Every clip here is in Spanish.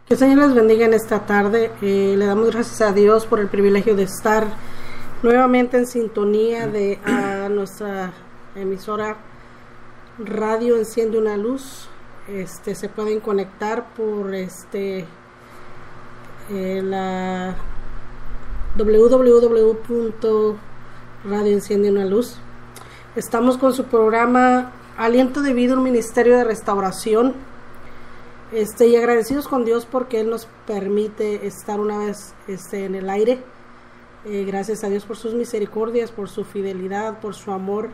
Que el Señor les bendiga en esta tarde. Le damos gracias a Dios por el privilegio de estar nuevamente en sintonía de nuestra emisora Radio Enciende una Luz. Se pueden conectar por la www.radio Enciende una Luz. Estamos con su programa Aliento de Vida, un ministerio de restauración. Y agradecidos con Dios porque Él nos permite estar una vez en el aire. Gracias a Dios por sus misericordias, por su fidelidad, por su amor,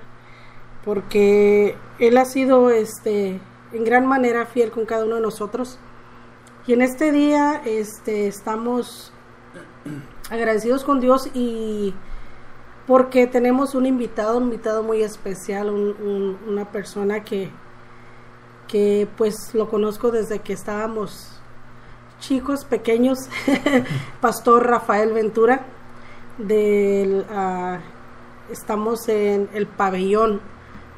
porque Él ha sido en gran manera fiel con cada uno de nosotros. Y en este día estamos agradecidos con Dios y porque tenemos un invitado muy especial, una persona que pues lo conozco desde que estábamos chicos, pequeños. Pastor Rafael Ventura, estamos en el Pabellón,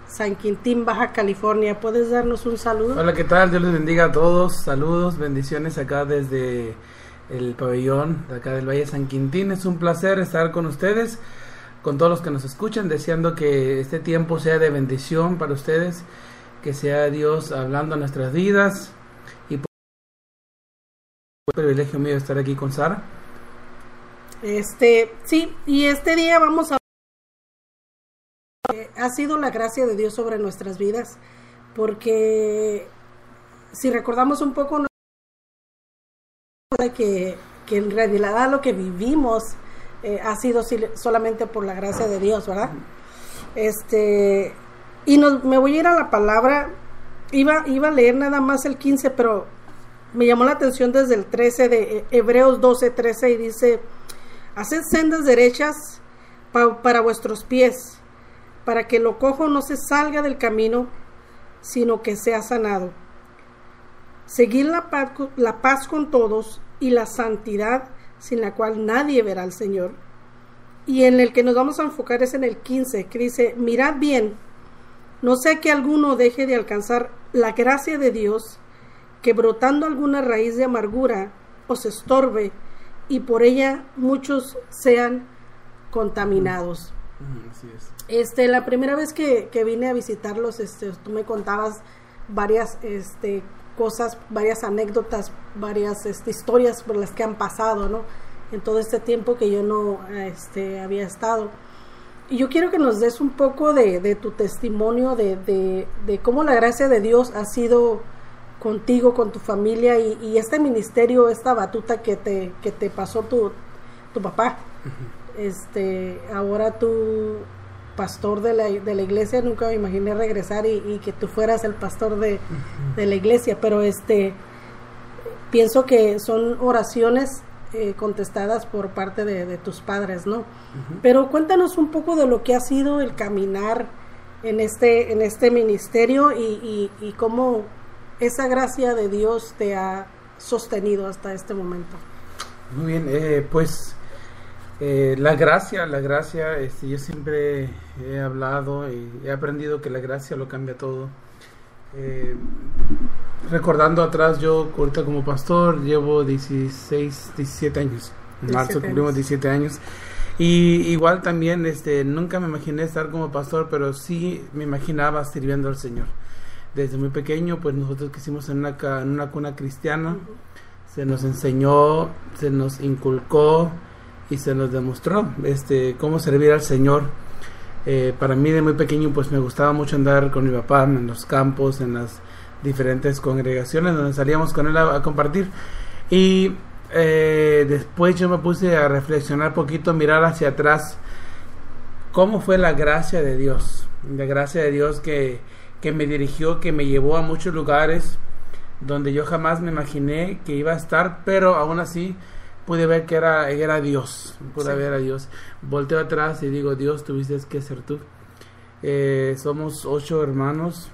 San Quintín, Baja California. ¿Puedes darnos un saludo? Hola, ¿qué tal? Dios les bendiga a todos. Saludos, bendiciones acá desde el Pabellón, de acá del Valle de San Quintín. Es un placer estar con ustedes, con todos los que nos escuchan, deseando que este tiempo sea de bendición para ustedes, que sea Dios hablando a nuestras vidas. Y por el privilegio mío estar aquí con Sara. Sí, y este día vamos a ha sido la gracia de Dios sobre nuestras vidas, porque si recordamos un poco que en realidad lo que vivimos ha sido solamente por la gracia de Dios, ¿verdad? Y me voy a ir a la palabra. Iba a leer nada más el 15, pero me llamó la atención desde el 13 de Hebreos 12:13, y dice: haced sendas derechas para vuestros pies, para que lo cojo no se salga del camino, sino que sea sanado. Seguid la paz con todos y la santidad, sin la cual nadie verá al Señor. Y en el que nos vamos a enfocar es en el 15, que dice: mirad bien, no sea que alguno deje de alcanzar la gracia de Dios, que brotando alguna raíz de amargura os estorbe, y por ella muchos sean contaminados. Así es. La primera vez que vine a visitarlos, tú me contabas varias cosas, varias anécdotas, varias historias por las que han pasado, ¿no? En todo este tiempo que yo no había estado. Y yo quiero que nos des un poco de tu testimonio de cómo la gracia de Dios ha sido contigo, con tu familia, y este ministerio, esta batuta que te pasó tu papá. Ahora tú, pastor de la iglesia. Nunca me imaginé regresar y que tú fueras el pastor de la iglesia, pero pienso que son oraciones contestadas por parte de tus padres, ¿no? Pero cuéntanos un poco de lo que ha sido el caminar en este ministerio y cómo esa gracia de Dios te ha sostenido hasta este momento. Muy bien, pues la gracia, yo siempre he hablado y he aprendido que la gracia lo cambia todo. Recordando atrás, yo ahorita como pastor llevo 17 años. En marzo cumplimos 17 años. Y igual también nunca me imaginé estar como pastor, pero sí me imaginaba sirviendo al Señor. Desde muy pequeño, pues nosotros crecimos en una cuna cristiana. Se nos enseñó, se nos inculcó y se nos demostró cómo servir al Señor. Para mí de muy pequeño pues me gustaba mucho andar con mi papá en los campos, en las diferentes congregaciones donde salíamos con él a compartir. Y después yo me puse a reflexionar poquito, mirar hacia atrás cómo fue la gracia de Dios que me dirigió, que me llevó a muchos lugares donde yo jamás me imaginé que iba a estar, pero aún así pude ver que era Dios, ver a Dios. Volteo atrás y digo: Dios, tuviste que ser tú. Somos 8 hermanos,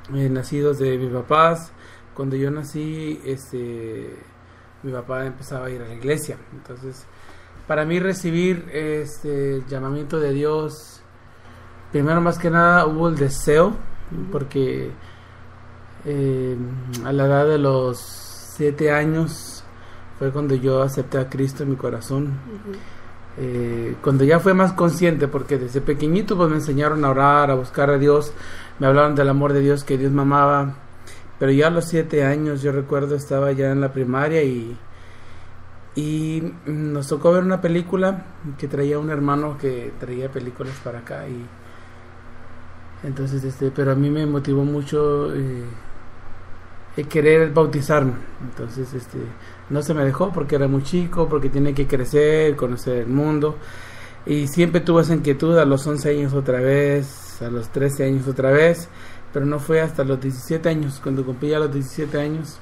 nacidos de mis papás. Cuando yo nací, mi papá empezaba a ir a la iglesia. Entonces, para mí recibir el llamamiento de Dios, primero más que nada hubo el deseo, porque a la edad de los 7 años fue cuando yo acepté a Cristo en mi corazón. Cuando ya fue más consciente, porque desde pequeñito pues me enseñaron a orar, a buscar a Dios, me hablaron del amor de Dios, que Dios me amaba, pero ya a los 7 años yo recuerdo estaba ya en la primaria y nos tocó ver una película que traía un hermano que traía películas para acá, y entonces pero a mí me motivó mucho querer bautizarme. Entonces no se me dejó porque era muy chico, porque tiene que crecer, conocer el mundo, y siempre tuve esa inquietud. A los 11 años otra vez, a los 13 años otra vez, pero no fue hasta los 17 años, cuando cumplí ya los 17 años,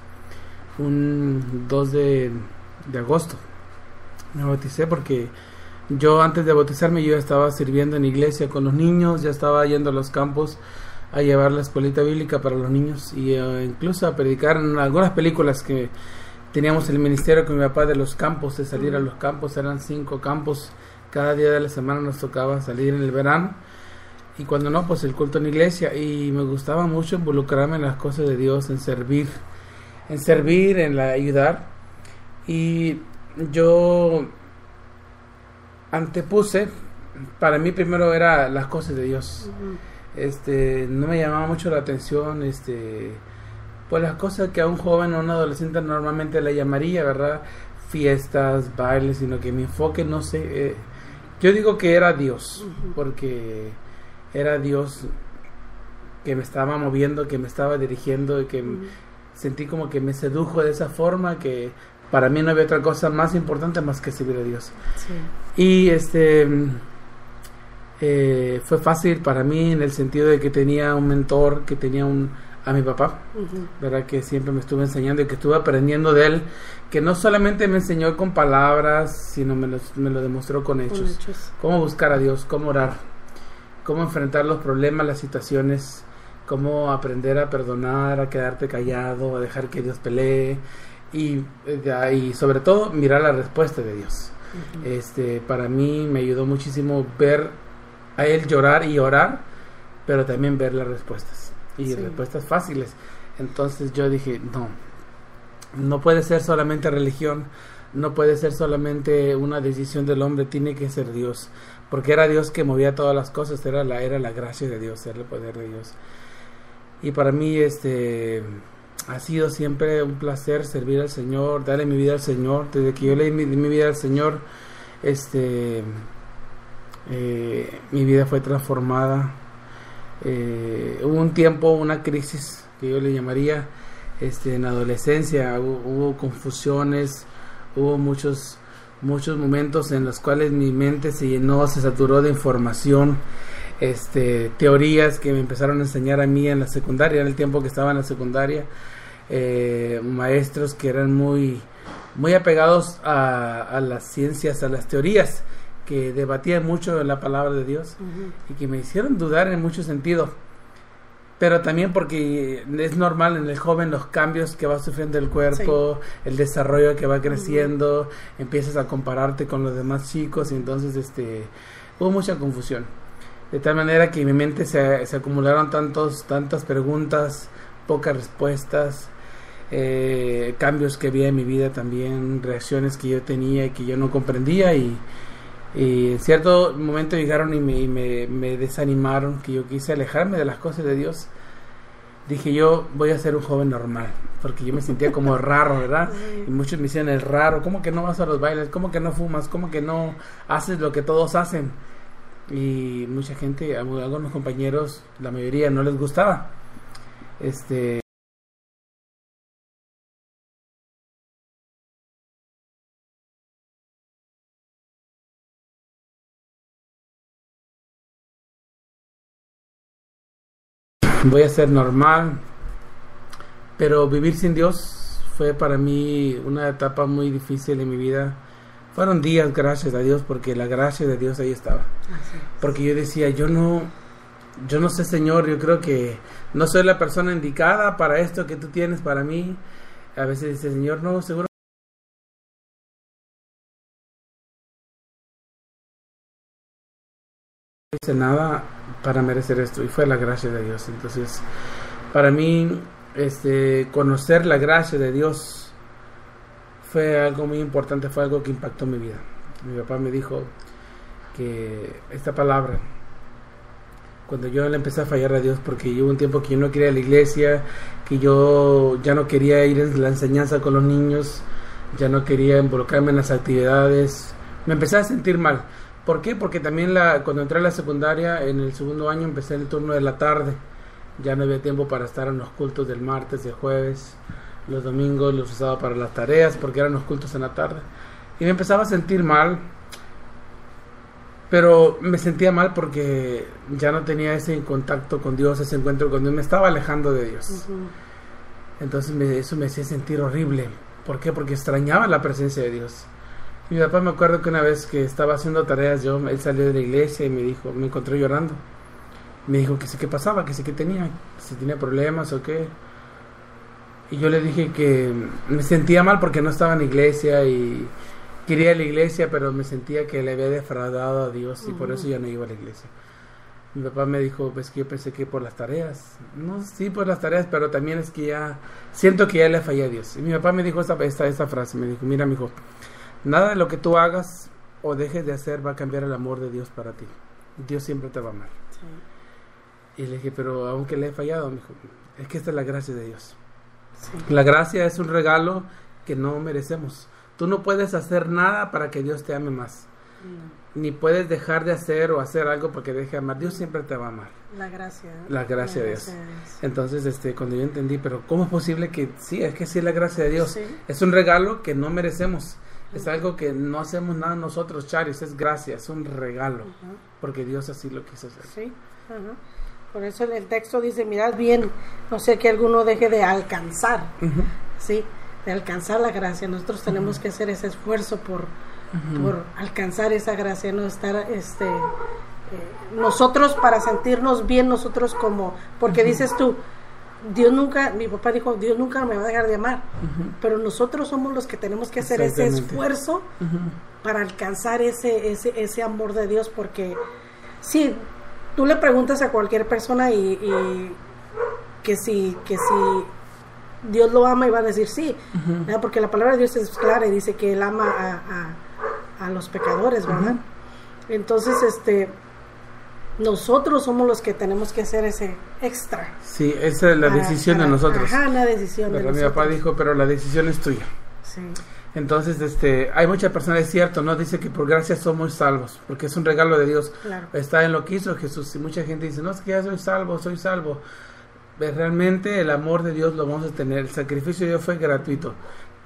un 2 de agosto me bauticé, porque yo antes de bautizarme yo estaba sirviendo en iglesia con los niños, ya estaba yendo a los campos a llevar la escuelita bíblica para los niños, y incluso a predicar en algunas películas que teníamos el ministerio con mi papá de los campos, de salir a los campos. Eran 5 campos, cada día de la semana nos tocaba salir en el verano, y cuando no, pues el culto en iglesia, y me gustaba mucho involucrarme en las cosas de Dios, en servir, en ayudar, y yo antepuse, para mí primero era las cosas de Dios. No me llamaba mucho la atención pues las cosas que a un joven o a un adolescente normalmente le llamaría, ¿verdad? Fiestas, bailes, sino que mi enfoque, no sé, yo digo que era Dios, porque era Dios que me estaba moviendo, que me estaba dirigiendo, y que sentí como que me sedujo de esa forma, que para mí no había otra cosa más importante más que servir a Dios. Sí. Y fue fácil para mí en el sentido de que tenía un mentor, que tenía a mi papá, ¿verdad? Que siempre me estuvo enseñando y que estuve aprendiendo de él, que no solamente me enseñó con palabras, sino me lo demostró con hechos. Cómo buscar a Dios, cómo orar, cómo enfrentar los problemas, las situaciones, cómo aprender a perdonar, a quedarte callado, a dejar que Dios pelee, y sobre todo mirar la respuesta de Dios. Para mí me ayudó muchísimo ver a él llorar y orar, pero también ver las respuestas, y respuestas fáciles. Entonces yo dije, no puede ser solamente religión, no puede ser solamente una decisión del hombre, tiene que ser Dios, porque era Dios que movía todas las cosas, era la gracia de Dios, era el poder de Dios. Y para mí ha sido siempre un placer servir al Señor, darle mi vida al Señor. Desde que yo le di mi vida al Señor, mi vida fue transformada. Hubo un tiempo, una crisis que yo le llamaría en adolescencia. Hubo confusiones, hubo muchos momentos en los cuales mi mente se llenó, se saturó de información, teorías que me empezaron a enseñar a mí en la secundaria, en el tiempo que estaba en la secundaria, maestros que eran muy apegados a las ciencias, a las teorías, que debatían mucho en la palabra de Dios, y que me hicieron dudar en muchos sentidos, pero también porque es normal en el joven los cambios que va sufriendo el cuerpo, el desarrollo que va creciendo, empiezas a compararte con los demás chicos, y entonces hubo mucha confusión, de tal manera que en mi mente se acumularon tantas preguntas, pocas respuestas, cambios que había en mi vida también, reacciones que yo tenía y que yo no comprendía, y en cierto momento llegaron y me desanimaron, que yo quise alejarme de las cosas de Dios. Dije, yo voy a ser un joven normal, porque yo me sentía como raro, ¿verdad? Y muchos me decían, el raro, ¿cómo que no vas a los bailes? ¿Cómo que no fumas? ¿Cómo que no haces lo que todos hacen? Y mucha gente, algunos compañeros, la mayoría no les gustaba. Voy a ser normal, pero vivir sin Dios fue para mí una etapa muy difícil en mi vida. Fueron días, gracias a Dios, porque la gracia de Dios ahí estaba. Porque yo decía, yo no sé, Señor, yo creo que no soy la persona indicada para esto que tú tienes para mí. A veces dice, Señor, no, seguro no hice nada para merecer esto, y fue la gracia de Dios. Entonces, para mí, conocer la gracia de Dios fue algo muy importante, fue algo que impactó mi vida. Mi papá me dijo que esta palabra, cuando yo le empecé a fallar a Dios, porque hubo un tiempo que yo no quería ir a la iglesia, que yo ya no quería ir en la enseñanza con los niños, ya no quería involucrarme en las actividades, me empecé a sentir mal. ¿Por qué? Porque también cuando entré a la secundaria, en el segundo año empecé en el turno de la tarde, ya no había tiempo para estar en los cultos del martes, del jueves, los domingos los usaba para las tareas, porque eran los cultos en la tarde, y me empezaba a sentir mal. Pero me sentía mal porque ya no tenía ese contacto con Dios, ese encuentro con Dios, me estaba alejando de Dios. Entonces eso me hacía sentir horrible. ¿Por qué? Porque extrañaba la presencia de Dios. Y mi papá, me acuerdo que una vez que estaba haciendo tareas, él salió de la iglesia y me encontró llorando. Me dijo que sí, qué pasaba, que sí, que tenía, si tenía problemas o qué. Y yo le dije que me sentía mal porque no estaba en la iglesia y quería ir a la iglesia, pero me sentía que le había defraudado a Dios y por eso ya no iba a la iglesia. Mi papá me dijo, pues que yo pensé que por las tareas. No, sí, por las tareas, pero también es que ya siento que ya le fallé a Dios. Y mi papá me dijo esta frase, me dijo, mira, mijo, nada de lo que tú hagas o dejes de hacer va a cambiar el amor de Dios para ti. Dios siempre te va a amar. Sí. Y le dije, pero aunque le he fallado, mijo, es que esta es la gracia de Dios. Sí. La gracia es un regalo que no merecemos. Tú no puedes hacer nada para que Dios te ame más. No. Ni puedes dejar de hacer o hacer algo porque deje de amar. Dios siempre te va a amar. La gracia. La gracia de Dios. Entonces, cuando yo entendí, pero ¿cómo es posible que sí? Es que sí es la gracia de Dios. Sí. Es un regalo que no merecemos. Es algo que no hacemos nada nosotros, Charis. Es gracia, es un regalo. Porque Dios así lo quiso hacer. Sí. Por eso el texto dice, mirad bien, no sé que alguno deje de alcanzar. Sí. De alcanzar la gracia. Nosotros tenemos que hacer ese esfuerzo por alcanzar esa gracia, no estar nosotros para sentirnos bien, nosotros como, porque dices tú, Dios nunca, mi papá dijo, Dios nunca me va a dejar de amar, pero nosotros somos los que tenemos que hacer ese esfuerzo para alcanzar ese amor de Dios, porque si tú le preguntas a cualquier persona y que si Dios lo ama, y va a decir sí, porque la palabra de Dios es clara y dice que Él ama a los pecadores, ¿verdad? Entonces, nosotros somos los que tenemos que hacer ese extra. Sí, esa es la decisión de nosotros. Ajá, la decisión de nosotros. Mi papá dijo, pero la decisión es tuya. Sí. Entonces, hay muchas personas, es cierto, ¿no? Dice que por gracia somos salvos, porque es un regalo de Dios. Claro. Está en lo que hizo Jesús, y mucha gente dice, no, es que ya soy salvo. Realmente el amor de Dios lo vamos a tener, el sacrificio de Dios fue gratuito,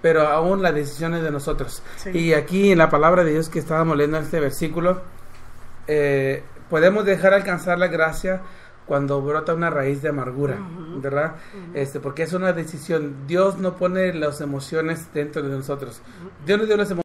pero aún la decisión es de nosotros. Sí. Y aquí en la palabra de Dios que estábamos leyendo este versículo, podemos dejar alcanzar la gracia cuando brota una raíz de amargura, ¿verdad? Porque es una decisión. Dios no pone las emociones dentro de nosotros. Dios nos dio las emociones.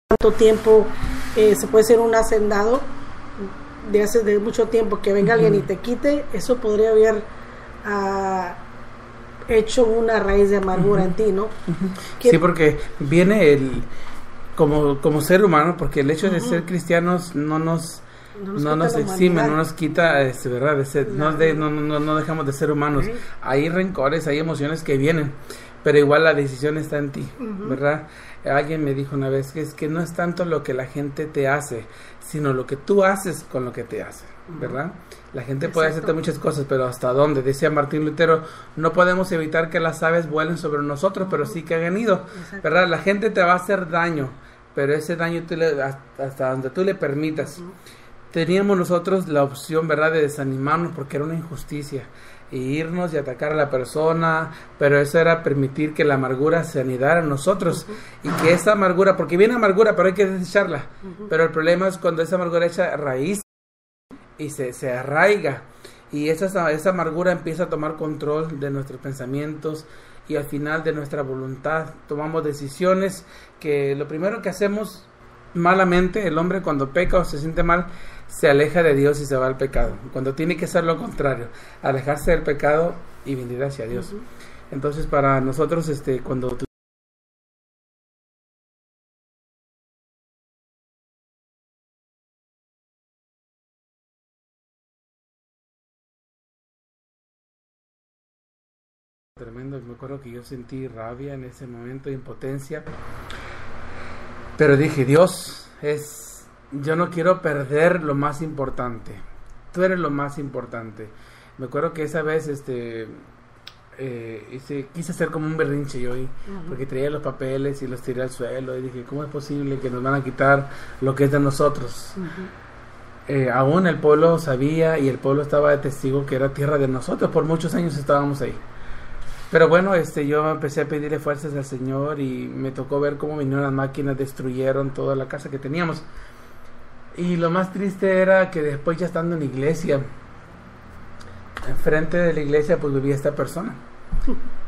Tanto tiempo se puede ser un hacendado de mucho tiempo, que venga alguien y te quite, eso podría haber hecho una raíz de amargura en ti, ¿no? Sí, porque viene como ser humano, porque el hecho de ser cristianos no nos exime, no nos quita, ¿verdad? De ser, no dejamos de ser humanos. Hay rencores, hay emociones que vienen, pero igual la decisión está en ti, ¿verdad? Alguien me dijo una vez que es que no es tanto lo que la gente te hace, sino lo que tú haces con lo que te hace, ¿verdad? La gente puede hacerte muchas cosas, pero ¿hasta dónde? Decía Martín Lutero, no podemos evitar que las aves vuelen sobre nosotros, pero sí que hagan nido, ¿verdad? La gente te va a hacer daño, pero ese daño hasta donde tú le permitas. Teníamos nosotros la opción, ¿verdad?, de desanimarnos porque era una injusticia, e irnos y atacar a la persona, pero eso era permitir que la amargura se anidara en nosotros, y que esa amargura, porque viene amargura, pero hay que desecharla, pero el problema es cuando esa amargura echa raíz y se arraiga, y esa amargura empieza a tomar control de nuestros pensamientos y al final de nuestra voluntad. Tomamos decisiones que lo primero que hacemos malamente, el hombre cuando peca o se siente mal, se aleja de Dios y se va al pecado, cuando tiene que ser lo contrario, alejarse del pecado y venir hacia Dios. Entonces para nosotros, cuando tremendo, me acuerdo que yo sentí rabia en ese momento, impotencia, pero dije, Dios, yo no quiero perder lo más importante, tú eres lo más importante. Me acuerdo que esa vez quise hacer como un berrinche yo, porque traía los papeles y los tiré al suelo y dije, ¿cómo es posible que nos van a quitar lo que es de nosotros? Aún el pueblo sabía y el pueblo estaba de testigo que era tierra de nosotros, por muchos años estábamos ahí. Pero bueno, yo empecé a pedirle fuerzas al Señor y me tocó ver cómo vinieron las máquinas, destruyeron toda la casa que teníamos. Y lo más triste era que después, ya estando en la iglesia, enfrente de la iglesia, pues vivía esta persona.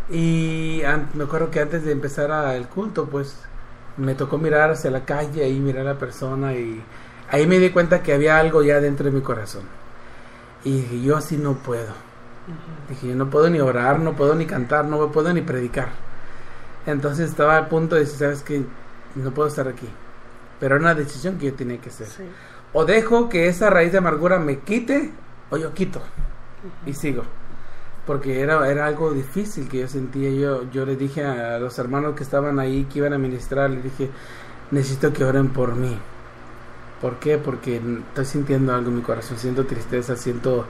Y me acuerdo que antes de empezar el culto, pues me tocó mirar hacia la calle y mirar a la persona, y ahí me di cuenta que había algo ya dentro de mi corazón. Y dije, yo así no puedo. Dije, yo no puedo ni orar, no puedo ni cantar, no puedo ni predicar. Entonces estaba a punto de decir, ¿sabes qué? No puedo estar aquí. Pero era una decisión que yo tenía que hacer. Sí. O dejo que esa raíz de amargura me quite, o yo quito y sigo. Porque era algo difícil que yo sentía. Yo le dije a los hermanos que estaban ahí, que iban a ministrar, les dije, necesito que oren por mí. ¿Por qué? Porque estoy sintiendo algo en mi corazón, siento tristeza, siento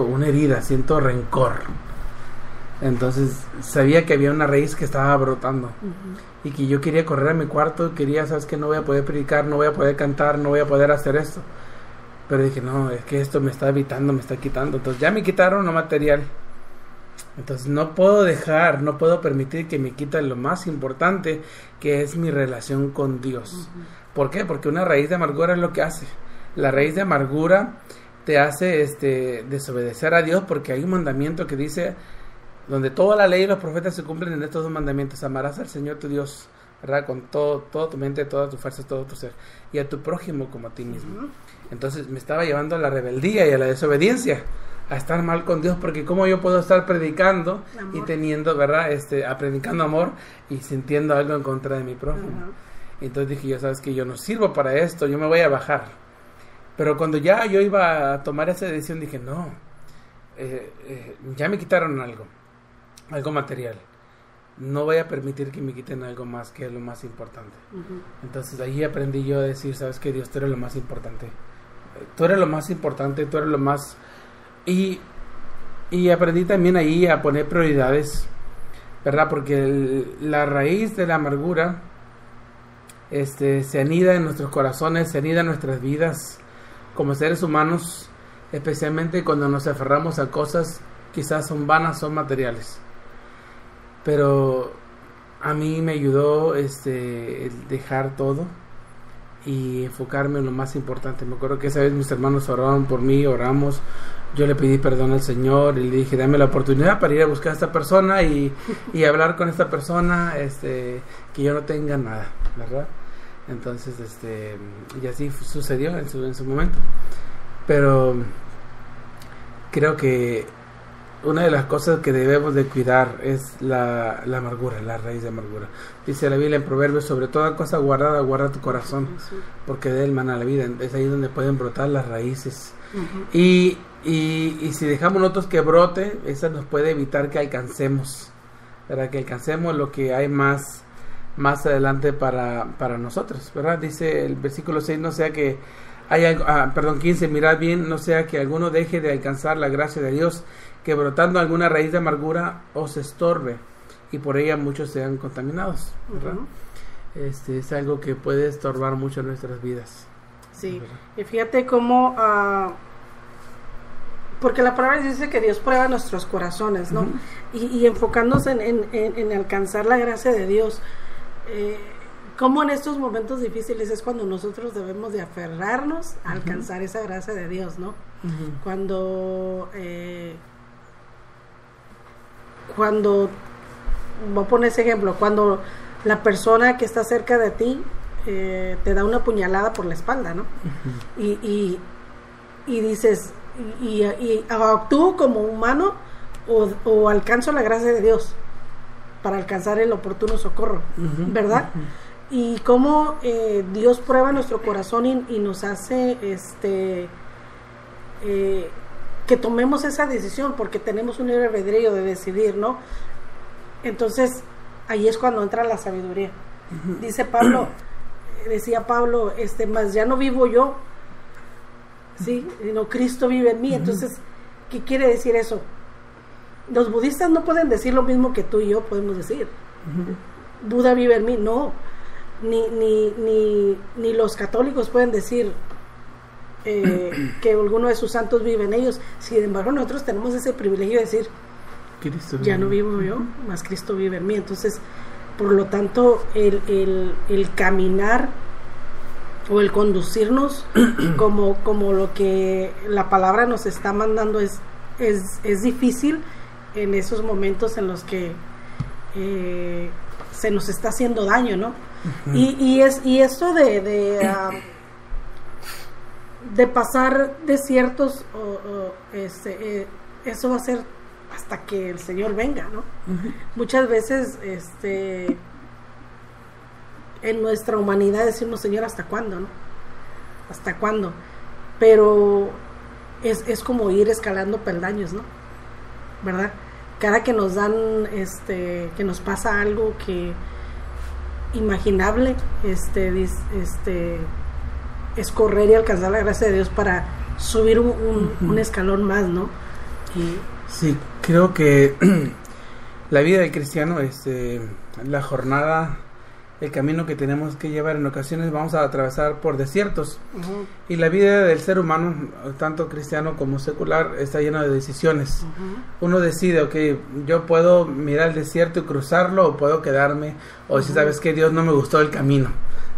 una herida, siento rencor. Entonces sabía que había una raíz que estaba brotando y que yo quería correr a mi cuarto, sabes que no voy a poder predicar, no voy a poder cantar, no voy a poder hacer esto. Pero dije, no, es que esto me está evitando, me está quitando. Entonces ya me quitaron lo material. Entonces no puedo permitir que me quiten lo más importante, que es mi relación con Dios. ¿Por qué? Porque una raíz de amargura es lo que hace. La raíz de amargura te hace desobedecer a Dios, porque hay un mandamiento que dice, donde toda la ley y los profetas se cumplen en estos dos mandamientos: amarás al Señor tu Dios, ¿verdad?, con toda tu mente, todas tus fuerzas, todo tu ser, y a tu prójimo como a ti mismo. Entonces me estaba llevando a la rebeldía y a la desobediencia, a estar mal con Dios, porque cómo yo puedo estar predicando amor, y teniendo, ¿verdad?, predicando amor y sintiendo algo en contra de mi prójimo. Entonces dije, yo, sabes que yo no sirvo para esto, yo me voy a bajar. Pero cuando ya yo iba a tomar esa decisión, dije, no, ya me quitaron algo material, no voy a permitir que me quiten algo más, que es lo más importante. Entonces ahí aprendí yo a decir, sabes que Dios, tú eres lo más importante, tú eres lo más importante, tú eres lo más... Y aprendí también ahí a poner prioridades, ¿verdad? Porque la raíz de la amargura se anida en nuestros corazones, se anida en nuestras vidas como seres humanos, especialmente cuando nos aferramos a cosas quizás son vanas, son materiales. Pero a mí me ayudó el dejar todo y enfocarme en lo más importante. Me acuerdo que esa vez mis hermanos oraron por mí, oramos, yo le pedí perdón al Señor y le dije, dame la oportunidad para ir a buscar a esta persona y hablar con esta persona, que yo no tenga nada, ¿verdad? Entonces, y así sucedió en su momento. Pero creo que una de las cosas que debemos de cuidar es la amargura, la raíz de amargura. Dice la Biblia en Proverbios, sobre toda cosa guardada, guarda tu corazón, porque de él mana la vida. Es ahí donde pueden brotar las raíces. Y si dejamos nosotros que brote, eso nos puede evitar que alcancemos, ¿verdad? Que alcancemos lo que hay más adelante para nosotros, ¿verdad? Dice el versículo 6, no sea que haya, 15, mirad bien, no sea que alguno deje de alcanzar la gracia de Dios, que brotando alguna raíz de amargura os estorbe, y por ella muchos sean contaminados, ¿verdad? Es algo que puede estorbar mucho nuestras vidas. Sí, ¿verdad? Y fíjate cómo, porque la palabra dice que Dios prueba nuestros corazones, ¿no? Y enfocándose en alcanzar la gracia de Dios, como en estos momentos difíciles es cuando nosotros debemos de aferrarnos a alcanzar esa gracia de Dios, ¿no? Cuando voy a poner ese ejemplo, cuando la persona que está cerca de ti te da una puñalada por la espalda, ¿no? Y dices, y actúo como humano o alcanzo la gracia de Dios para alcanzar el oportuno socorro, ¿verdad? Y cómo Dios prueba nuestro corazón y nos hace que tomemos esa decisión, porque tenemos un libre albedrío de decidir, ¿no? Entonces ahí es cuando entra la sabiduría. Decía Pablo, mas ya no vivo yo, sí, sino Cristo vive en mí. Entonces, ¿qué quiere decir eso? Los budistas no pueden decir lo mismo que tú y yo podemos decir. Buda vive en mí, no. Ni los católicos pueden decir que alguno de sus santos vive en ellos. Sin embargo, nosotros tenemos ese privilegio de decir, Cristo ya no vivo yo, más Cristo vive en mí. Entonces, por lo tanto, el caminar o el conducirnos como lo que la palabra nos está mandando es difícil en esos momentos en los que se nos está haciendo daño, ¿no? Y esto de pasar desiertos, eso va a ser hasta que el Señor venga, ¿no? Muchas veces en nuestra humanidad decimos, Señor, ¿hasta cuándo, no? ¿Hasta cuándo? Pero es como ir escalando peldaños, ¿no? ¿Verdad? Cada que nos dan, que nos pasa algo que imaginable, es correr y alcanzar la gracia de Dios para subir un escalón más, ¿no? Sí, creo que la vida del cristiano, la jornada, el camino que tenemos que llevar, en ocasiones vamos a atravesar por desiertos, y la vida del ser humano, tanto cristiano como secular, está llena de decisiones. Uno decide, ok, yo puedo mirar el desierto y cruzarlo, o puedo quedarme, o si sabes que Dios, no me gustó el camino,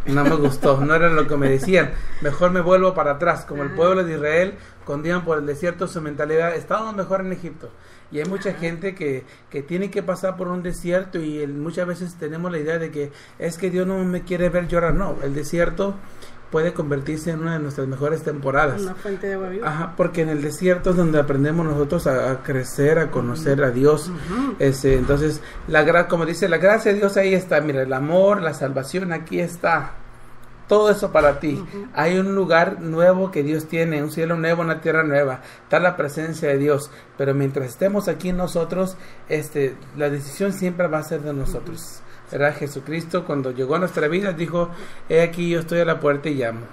no me gustó, no era lo que me decían, mejor me vuelvo para atrás, como el pueblo de Israel, cuando iban por el desierto, su mentalidad, estábamos mejor en Egipto. Y hay mucha gente que tiene que pasar por un desierto, y muchas veces tenemos la idea de que es que Dios no me quiere ver llorar. No, el desierto puede convertirse en una de nuestras mejores temporadas. Una fuente de agua viva. Porque en el desierto es donde aprendemos nosotros a crecer, a conocer a Dios. Entonces, como dice, la gracia de Dios ahí está. Mira, el amor, la salvación, aquí está. Todo eso para ti. Hay un lugar nuevo que Dios tiene, un cielo nuevo, una tierra nueva. Está la presencia de Dios. Pero mientras estemos aquí nosotros, la decisión siempre va a ser de nosotros. ¿Verdad? Jesucristo, cuando llegó a nuestra vida, dijo, he aquí, yo estoy a la puerta y llamo.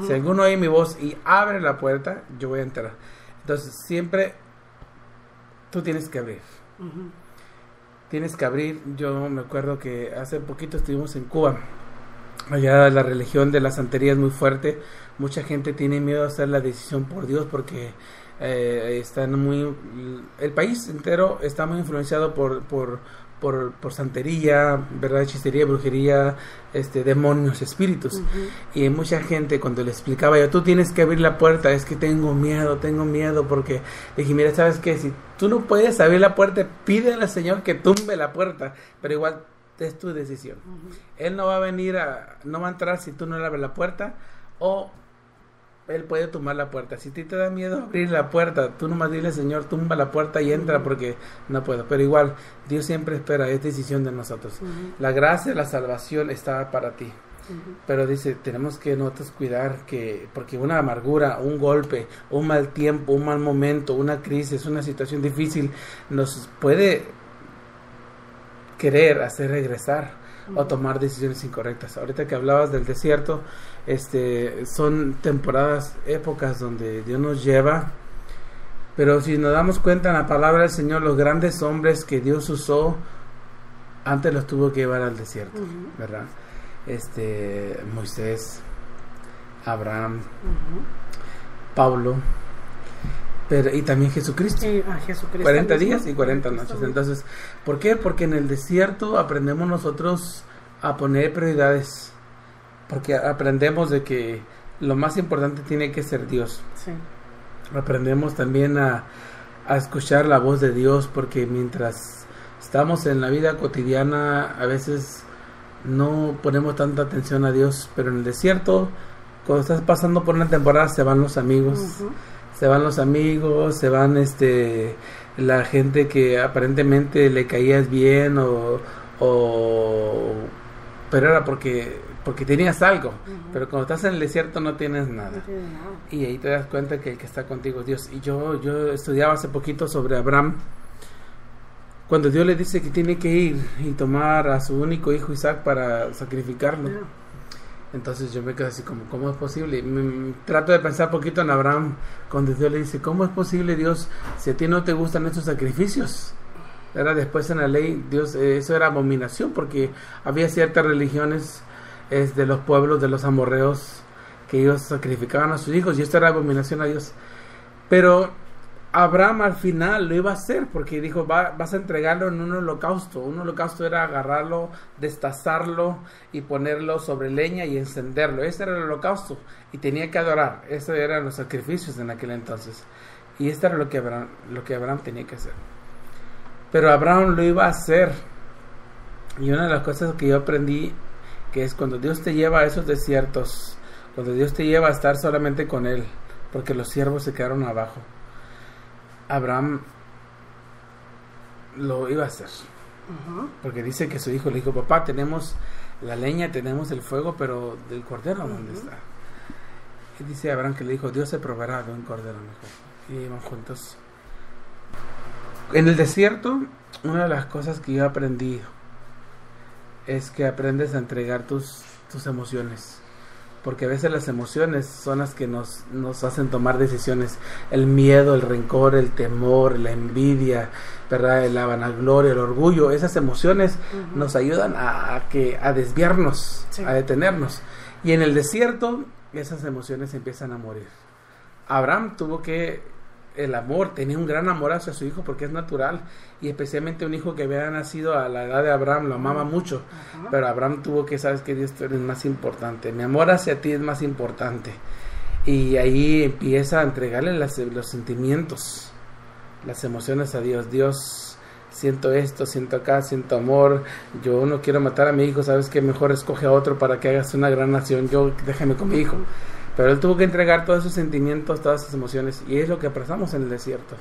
Si alguno oye mi voz y abre la puerta, yo voy a entrar. Entonces, siempre tú tienes que abrir. Tienes que abrir. Yo me acuerdo que hace poquito estuvimos en Cuba. Allá la religión de la santería es muy fuerte. Mucha gente tiene miedo a hacer la decisión por Dios, porque el país entero está muy influenciado por santería, ¿verdad? Hechicería, brujería, demonios, espíritus. Y mucha gente, cuando le explicaba yo, tú tienes que abrir la puerta, es que tengo miedo, porque le dije, mira, ¿sabes qué? Si tú no puedes abrir la puerta, pídele al Señor que tumbe la puerta, pero igual es tu decisión. Él no va a entrar si tú no le abres la puerta, o Él puede tumbar la puerta. Si a ti te da miedo abrir la puerta, tú nomás dile, Señor, tumba la puerta y entra, porque no puedo. Pero igual, Dios siempre espera, es decisión de nosotros. La gracia, la salvación está para ti. Pero dice, tenemos que nosotros cuidar que, porque una amargura, un golpe, un mal tiempo, un mal momento, una crisis, una situación difícil, nos puede querer hacer regresar o tomar decisiones incorrectas. Ahorita que hablabas del desierto, son temporadas, épocas donde Dios nos lleva, pero si nos damos cuenta en la palabra del Señor, los grandes hombres que Dios usó, antes los tuvo que llevar al desierto, ¿verdad? Moisés, Abraham, Pablo, y también Jesucristo. Sí, a Jesucristo 40 mismo. días y 40 noches. Entonces, ¿por qué? Porque en el desierto aprendemos nosotros a poner prioridades. Porque aprendemos de que lo más importante tiene que ser Dios. Sí. Aprendemos también a escuchar la voz de Dios, porque mientras estamos en la vida cotidiana, a veces no ponemos tanta atención a Dios, pero en el desierto, cuando estás pasando por una temporada, se van los amigos. Se van los amigos, se van la gente que aparentemente le caías bien pero era porque tenías algo, pero cuando estás en el desierto no tienes nada. Y ahí te das cuenta que el que está contigo es Dios. Y yo estudiaba hace poquito sobre Abraham, cuando Dios le dice que tiene que ir y tomar a su único hijo Isaac para sacrificarlo. Entonces yo me quedo así como, ¿cómo es posible? Trato de pensar un poquito en Abraham, cuando Dios le dice, ¿cómo es posible, Dios, si a ti no te gustan estos sacrificios? Era después en la ley, Dios, eso era abominación, porque había ciertas religiones de los pueblos, de los amorreos, que ellos sacrificaban a sus hijos, y esto era abominación a Dios. Pero Abraham al final lo iba a hacer, porque dijo, vas a entregarlo en un holocausto. Un holocausto era agarrarlo, destazarlo y ponerlo sobre leña y encenderlo. Ese era el holocausto, y tenía que adorar. Esos eran los sacrificios en aquel entonces, y esto era lo que Abraham tenía que hacer. Pero Abraham lo iba a hacer. Y una de las cosas que yo aprendí, que es cuando Dios te lleva a esos desiertos, cuando Dios te lleva a estar solamente con Él, porque los siervos se quedaron abajo, Abraham lo iba a hacer. Porque dice que su hijo le dijo, papá, tenemos la leña, tenemos el fuego, pero del cordero, ¿dónde está? Y dice Abraham que le dijo, Dios se proveerá de un cordero mejor. Y iban juntos. En el desierto, una de las cosas que yo aprendí es que aprendes a entregar tus emociones. Porque a veces las emociones son las que nos hacen tomar decisiones. El miedo, el rencor, el temor, la envidia, ¿verdad? La vanagloria, el orgullo. Esas emociones nos ayudan a desviarnos, a detenernos. Y en el desierto, esas emociones empiezan a morir. Abraham tenía un gran amor hacia su hijo, porque es natural, y especialmente un hijo que había nacido a la edad de Abraham, lo amaba mucho. Pero Abraham tuvo que, sabes que Dios, tú eres más importante, mi amor hacia ti es más importante. Y ahí empieza a entregarle los sentimientos, las emociones a Dios. Dios, siento esto, siento acá, siento amor, yo no quiero matar a mi hijo, sabes que mejor escoge a otro para que hagas una gran nación, déjame con mi hijo. Pero él tuvo que entregar todos esos sentimientos, todas esas emociones, y es lo que aprendemos en el desierto.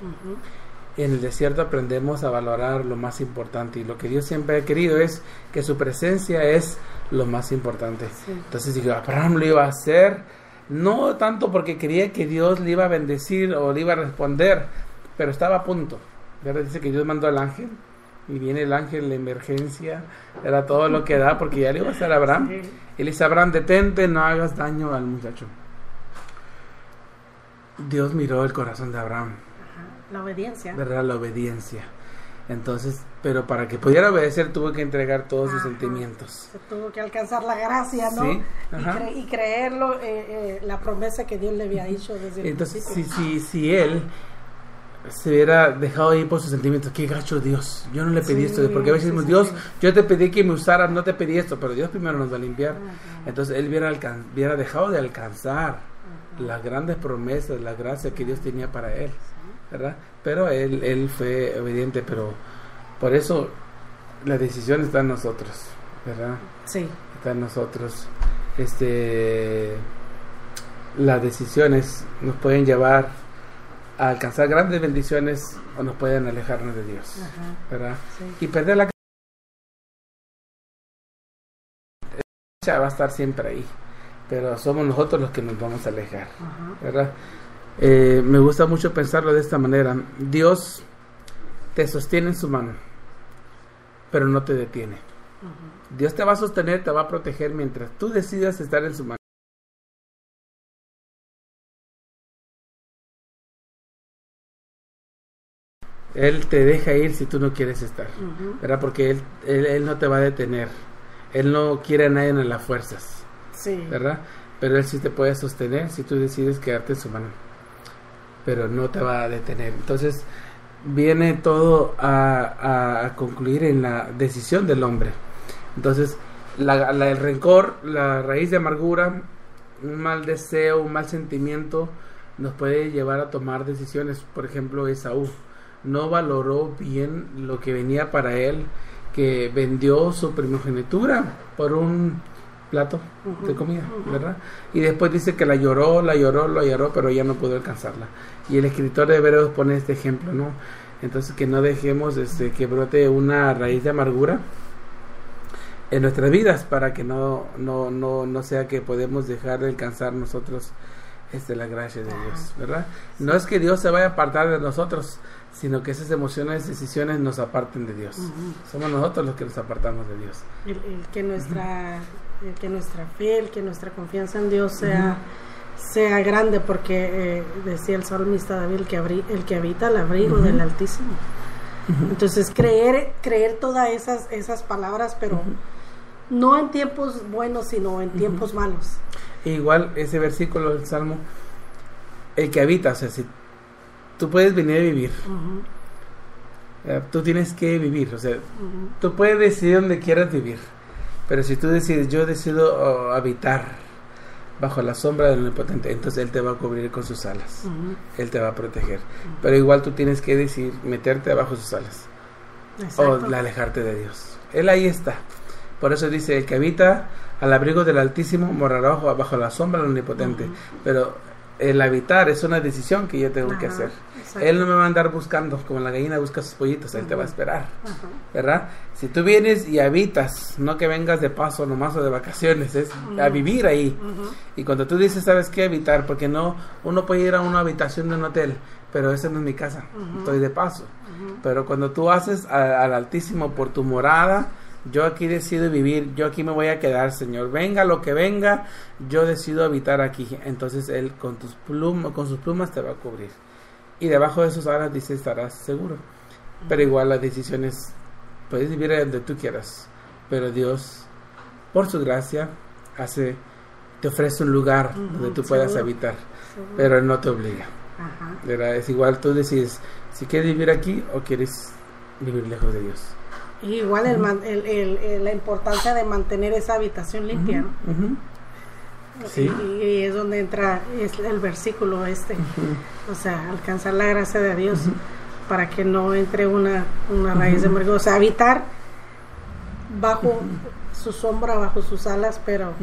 Y en el desierto aprendemos a valorar lo más importante, y lo que Dios siempre ha querido es que su presencia es lo más importante. Entonces digo, Abraham lo iba a hacer, no tanto porque quería que Dios le iba a bendecir o le iba a responder, pero estaba a punto. ¿Verdad? Dice que Dios mandó al ángel, y viene el ángel, la emergencia, era todo lo que da, porque ya le iba a hacer a Abraham. Y le dice, Abraham, detente, no hagas daño al muchacho. Dios miró el corazón de Abraham. La obediencia. ¿Verdad? La obediencia. Entonces, pero para que pudiera obedecer tuvo que entregar todos sus sentimientos. Se tuvo que alcanzar la gracia, ¿no? Sí. Y creerlo, la promesa que Dios le había dicho desde el Entonces, principio. si él se hubiera dejado ir por sus sentimientos, qué gacho Dios, yo no le pedí esto, porque a veces decimos, Dios, yo te pedí que me usaras, no te pedí esto, pero Dios primero nos va a limpiar. Entonces él hubiera dejado de alcanzar las grandes promesas, la gracia que Dios tenía para él, ¿verdad? Pero él fue obediente, pero por eso la decisión está en nosotros, ¿verdad? Sí. Está en nosotros. las decisiones nos pueden llevar a alcanzar grandes bendiciones o nos pueden alejarnos de Dios, ¿verdad? Sí. Y perder la va a estar siempre ahí, pero somos nosotros los que nos vamos a alejar, ¿verdad? Me gusta mucho pensarlo de esta manera. Dios te sostiene en su mano, pero no te detiene. Dios te va a sostener, te va a proteger mientras tú decidas estar en su mano. Él te deja ir si tú no quieres estar, ¿verdad? Porque él no te va a detener. Él no quiere a nadie en las fuerzas, sí, ¿verdad? Pero Él sí te puede sostener si tú decides quedarte en su mano, pero no te va a detener. Entonces viene todo a concluir en la decisión del hombre. Entonces el rencor, la raíz de amargura, un mal deseo, un mal sentimiento nos puede llevar a tomar decisiones. Por ejemplo, Esaú no valoró bien lo que venía para él, que vendió su primogenitura por un plato de comida, ¿verdad? Y después dice que la lloró, pero ya no pudo alcanzarla. Y el escritor de Hebreos pone este ejemplo, ¿no? Entonces que no dejemos que brote una raíz de amargura en nuestras vidas, para que no sea que podemos dejar de alcanzar nosotros la gracia de Dios, ¿verdad? No es que Dios se vaya a apartar de nosotros, sino que esas emociones, decisiones nos aparten de Dios. Somos nosotros los que nos apartamos de Dios. Que nuestra fe, que nuestra confianza en Dios sea grande, porque decía el salmista David, el que habita al abrigo del Altísimo. Entonces creer todas esas palabras, pero no en tiempos buenos, sino en tiempos malos. Igual ese versículo del Salmo, el que habita, o sea, si tú puedes venir a vivir, tú tienes que vivir, o sea, tú puedes decidir donde quieras vivir, pero si tú decides, yo decido habitar bajo la sombra del Omnipotente, entonces Él te va a cubrir con sus alas, Él te va a proteger, pero igual tú tienes que decidir meterte bajo sus alas. Exacto. O alejarte de Dios. Él ahí está. Por eso dice, el que habita al abrigo del Altísimo morará bajo la sombra del Omnipotente. Pero el habitar es una decisión que yo tengo que hacer. Exacto. Él no me va a andar buscando como la gallina busca sus pollitos. Él te va a esperar, ¿verdad? Si tú vienes y habitas, no que vengas de paso nomás o de vacaciones, es a vivir ahí. Y cuando tú dices, ¿sabes qué? Habitar, porque no, uno puede ir a una habitación de un hotel, pero esa no es mi casa, estoy de paso. Pero cuando tú haces al Altísimo por tu morada, yo aquí decido vivir, yo aquí me voy a quedar, Señor, venga lo que venga, yo decido habitar aquí. Entonces Él con sus plumas te va a cubrir, y debajo de sus alas dice, estarás seguro. Pero igual las decisiones, puedes vivir donde tú quieras, pero Dios, por su gracia, te ofrece un lugar donde tú puedas habitar, pero Él no te obliga. ¿Verdad? Es igual, tú decides si quieres vivir aquí o quieres vivir lejos de Dios. Y igual la importancia de mantener esa habitación limpia, ¿no? Sí. Y es donde entra el versículo o sea, alcanzar la gracia de Dios, para que no entre una raíz de amargura, o sea, habitar bajo su sombra, bajo sus alas, pero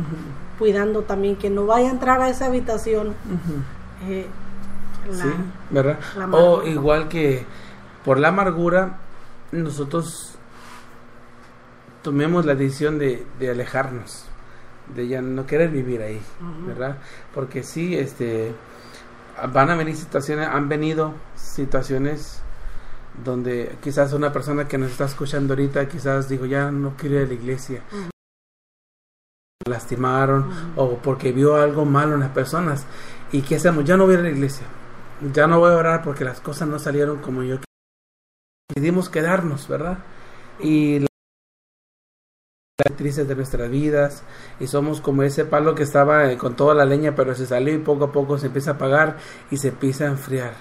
cuidando también que no vaya a entrar a esa habitación sí, ¿verdad? O igual que por la amargura nosotros tomemos la decisión de alejarnos, de ya no querer vivir ahí, ¿verdad? Porque sí, han venido situaciones donde quizás una persona que nos está escuchando ahorita, quizás digo, ya no quiero ir a la iglesia, lastimaron, o porque vio algo malo en las personas, y ¿qué hacemos? Ya no voy a ir a la iglesia, ya no voy a orar porque las cosas no salieron como yo quería. Decidimos quedarnos, ¿verdad? Y tristes de nuestras vidas, y somos como ese palo que estaba con toda la leña, pero se salió y poco a poco se empieza a apagar y se empieza a enfriar.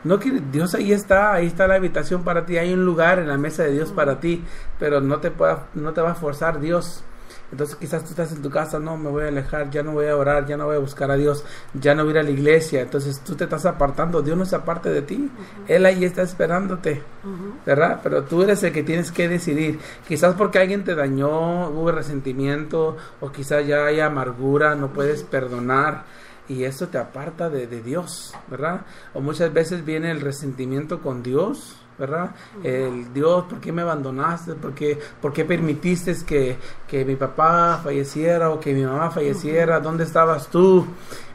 No quiere, Dios ahí está la habitación para ti, hay un lugar en la mesa de Dios para ti, pero no te va a forzar Dios. Entonces quizás tú estás en tu casa, no, me voy a alejar, ya no voy a orar, ya no voy a buscar a Dios, ya no voy a ir a la iglesia. Entonces tú te estás apartando, Dios no se aparte de ti, Él ahí está esperándote, ¿verdad? Pero tú eres el que tienes que decidir. Quizás porque alguien te dañó, hubo resentimiento, o quizás ya hay amargura, no puedes perdonar. y eso te aparta de Dios, ¿verdad? O muchas veces viene el resentimiento con Dios, ¿verdad? El Dios, ¿por qué me abandonaste? ¿Por qué permitiste que mi papá falleciera o que mi mamá falleciera? ¿Dónde estabas tú?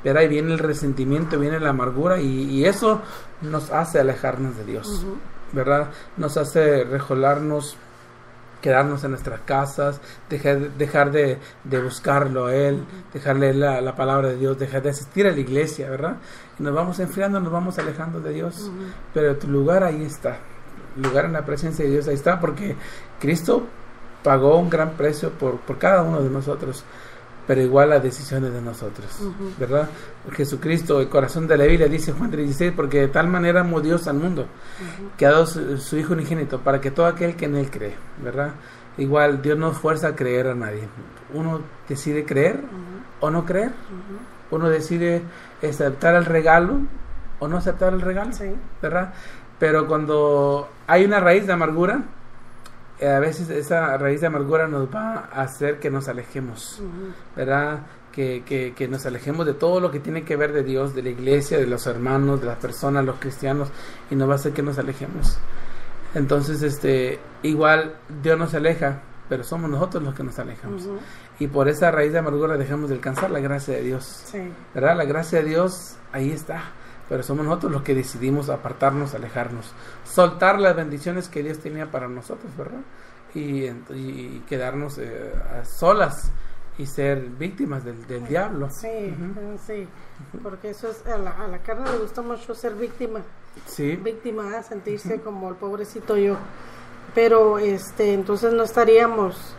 ¿Verdad? Y viene el resentimiento, viene la amargura, y eso nos hace alejarnos de Dios, ¿verdad? Nos hace rejolarnos, quedarnos en nuestras casas, dejar de buscarlo a Él, dejar leer la palabra de Dios, dejar de asistir a la iglesia, ¿verdad? Y nos vamos enfriando, nos vamos alejando de Dios, pero tu lugar ahí está, lugar en la presencia de Dios ahí está, porque Cristo pagó un gran precio por cada uno de nosotros, pero igual las decisiones de nosotros, ¿verdad? Jesucristo, el corazón de la Biblia, dice Juan 3:16, porque de tal manera amó Dios al mundo, que ha dado su Hijo unigénito, para que todo aquel que en Él cree, ¿verdad? Igual Dios no fuerza a creer a nadie. Uno decide creer o no creer. Uno decide aceptar el regalo o no aceptar el regalo, ¿verdad? Pero cuando hay una raíz de amargura, a veces esa raíz de amargura nos va a hacer que nos alejemos, ¿verdad? Que nos alejemos de todo lo que tiene que ver de Dios, de la iglesia, de los hermanos, de las personas, los cristianos, y nos va a hacer que nos alejemos. Entonces, igual Dios nos aleja, pero somos nosotros los que nos alejamos. Y por esa raíz de amargura dejamos de alcanzar la gracia de Dios, ¿verdad? La gracia de Dios ahí está, pero somos nosotros los que decidimos apartarnos, alejarnos, soltar las bendiciones que Dios tenía para nosotros, ¿verdad? Y quedarnos a solas y ser víctimas del diablo. Sí, porque eso es, a la carne le gusta mucho ser víctima. Víctima, sentirse como el pobrecito yo. Pero entonces no estaríamos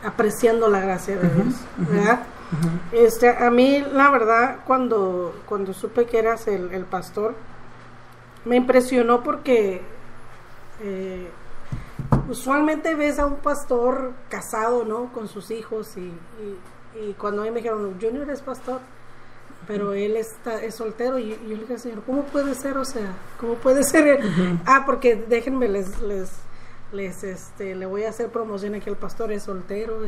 apreciando la gracia de Dios, ¿verdad? A mí la verdad cuando supe que eras el pastor, me impresionó porque usualmente ves a un pastor casado, ¿no? Con sus hijos, y cuando a mí me dijeron, Junior es pastor, pero él es soltero, y yo le dije, Señor, ¿cómo puede ser? O sea, ¿cómo puede ser? Porque déjenme le voy a hacer promoción aquí, el pastor es soltero,